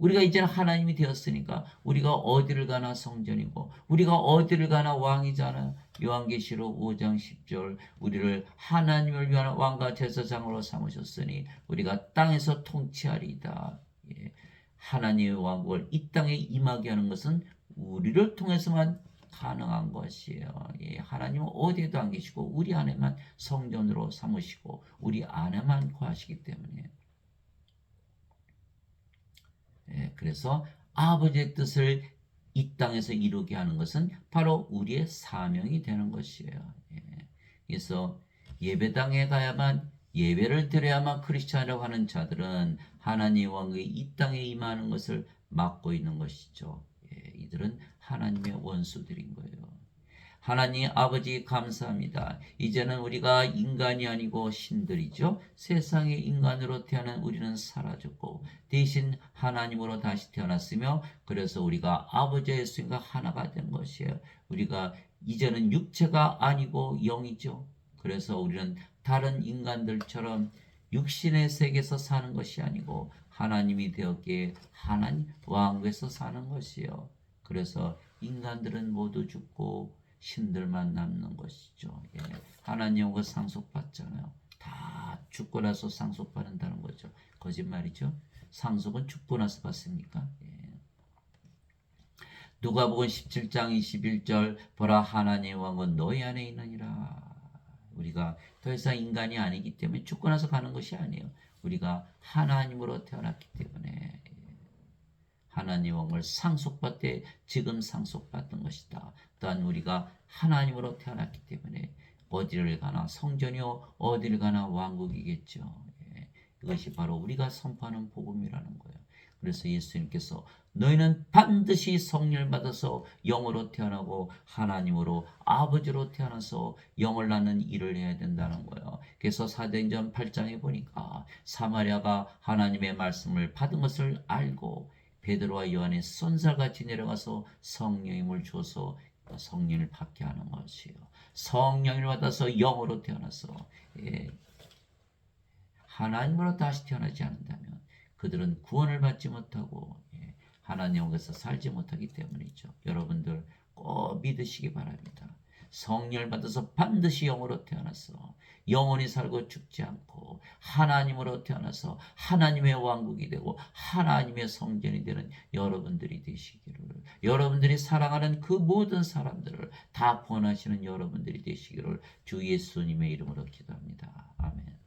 우리가 이제는 하나님이 되었으니까 우리가 어디를 가나 성전이고 우리가 어디를 가나 왕이잖아요. 요한계시록 5장 10절. 우리를 하나님을 위한 왕과 제사장으로 삼으셨으니 우리가 땅에서 통치하리이다. 예. 하나님의 왕국을 이 땅에 임하게 하는 것은 우리를 통해서만 가능한 것이에요. 예. 하나님은 어디에도 안 계시고 우리 안에만 성전으로 삼으시고 우리 안에만 거하시기 때문에 예, 그래서 아버지의 뜻을 이 땅에서 이루게 하는 것은 바로 우리의 사명이 되는 것이에요. 예, 그래서 예배당에 가야만 예배를 드려야만 크리스찬이라고 하는 자들은 하나님의 왕국이 이 땅에 임하는 것을 막고 있는 것이죠. 예, 이들은 하나님의 원수들인 거예요. 하나님 아버지 감사합니다. 이제는 우리가 인간이 아니고 신들이죠. 세상의 인간으로 태어난 우리는 사라졌고 대신 하나님으로 다시 태어났으며 그래서 우리가 아버지 예수님과 하나가 된 것이에요. 우리가 이제는 육체가 아니고 영이죠. 그래서 우리는 다른 인간들처럼 육신의 세계에서 사는 것이 아니고 하나님이 되었기에 하나님 왕국에서 사는 것이요. 그래서 인간들은 모두 죽고 신들만 남는 것이죠. 예. 하나님과 상속받잖아요. 다 죽고 나서 상속받는다는 거죠. 거짓말이죠. 상속은 죽고 나서 받습니까? 예. 누가복음 17장 21절 보라 하나님의 왕은 너희 안에 있느니라. 우리가 더 이상 인간이 아니기 때문에 죽고 나서 가는 것이 아니에요. 우리가 하나님으로 태어났기 때문에 하나님 왕을 상속받되 지금 상속받는 것이다. 또한 우리가 하나님으로 태어났기 때문에 어디를 가나 성전이요 어디를 가나 왕국이겠죠. 예. 이것이 바로 우리가 선포하는 복음이라는 거예요. 그래서 예수님께서 너희는 반드시 성령을 받아서 영으로 태어나고 하나님으로 아버지로 태어나서 영을 낳는 일을 해야 된다는 거예요. 그래서 사도행전 8장에 보니까 사마리아가 하나님의 말씀을 받은 것을 알고 베드로와 요한이 쏜살같이 내려가서 성령임을 줘서 성령을 받게 하는 것이에요. 성령을 받아서 영으로 태어나서 예, 하나님으로 다시 태어나지 않는다면 그들은 구원을 받지 못하고 예, 하나님께서 살지 못하기 때문이죠. 여러분들 꼭 믿으시기 바랍니다. 성령을 받아서 반드시 영으로 태어나서 영원히 살고 죽지 않고 하나님으로 태어나서 하나님의 왕국이 되고 하나님의 성전이 되는 여러분들이 되시기를, 여러분들이 사랑하는 그 모든 사람들을 다 구원하시는 여러분들이 되시기를 주 예수님의 이름으로 기도합니다. 아멘.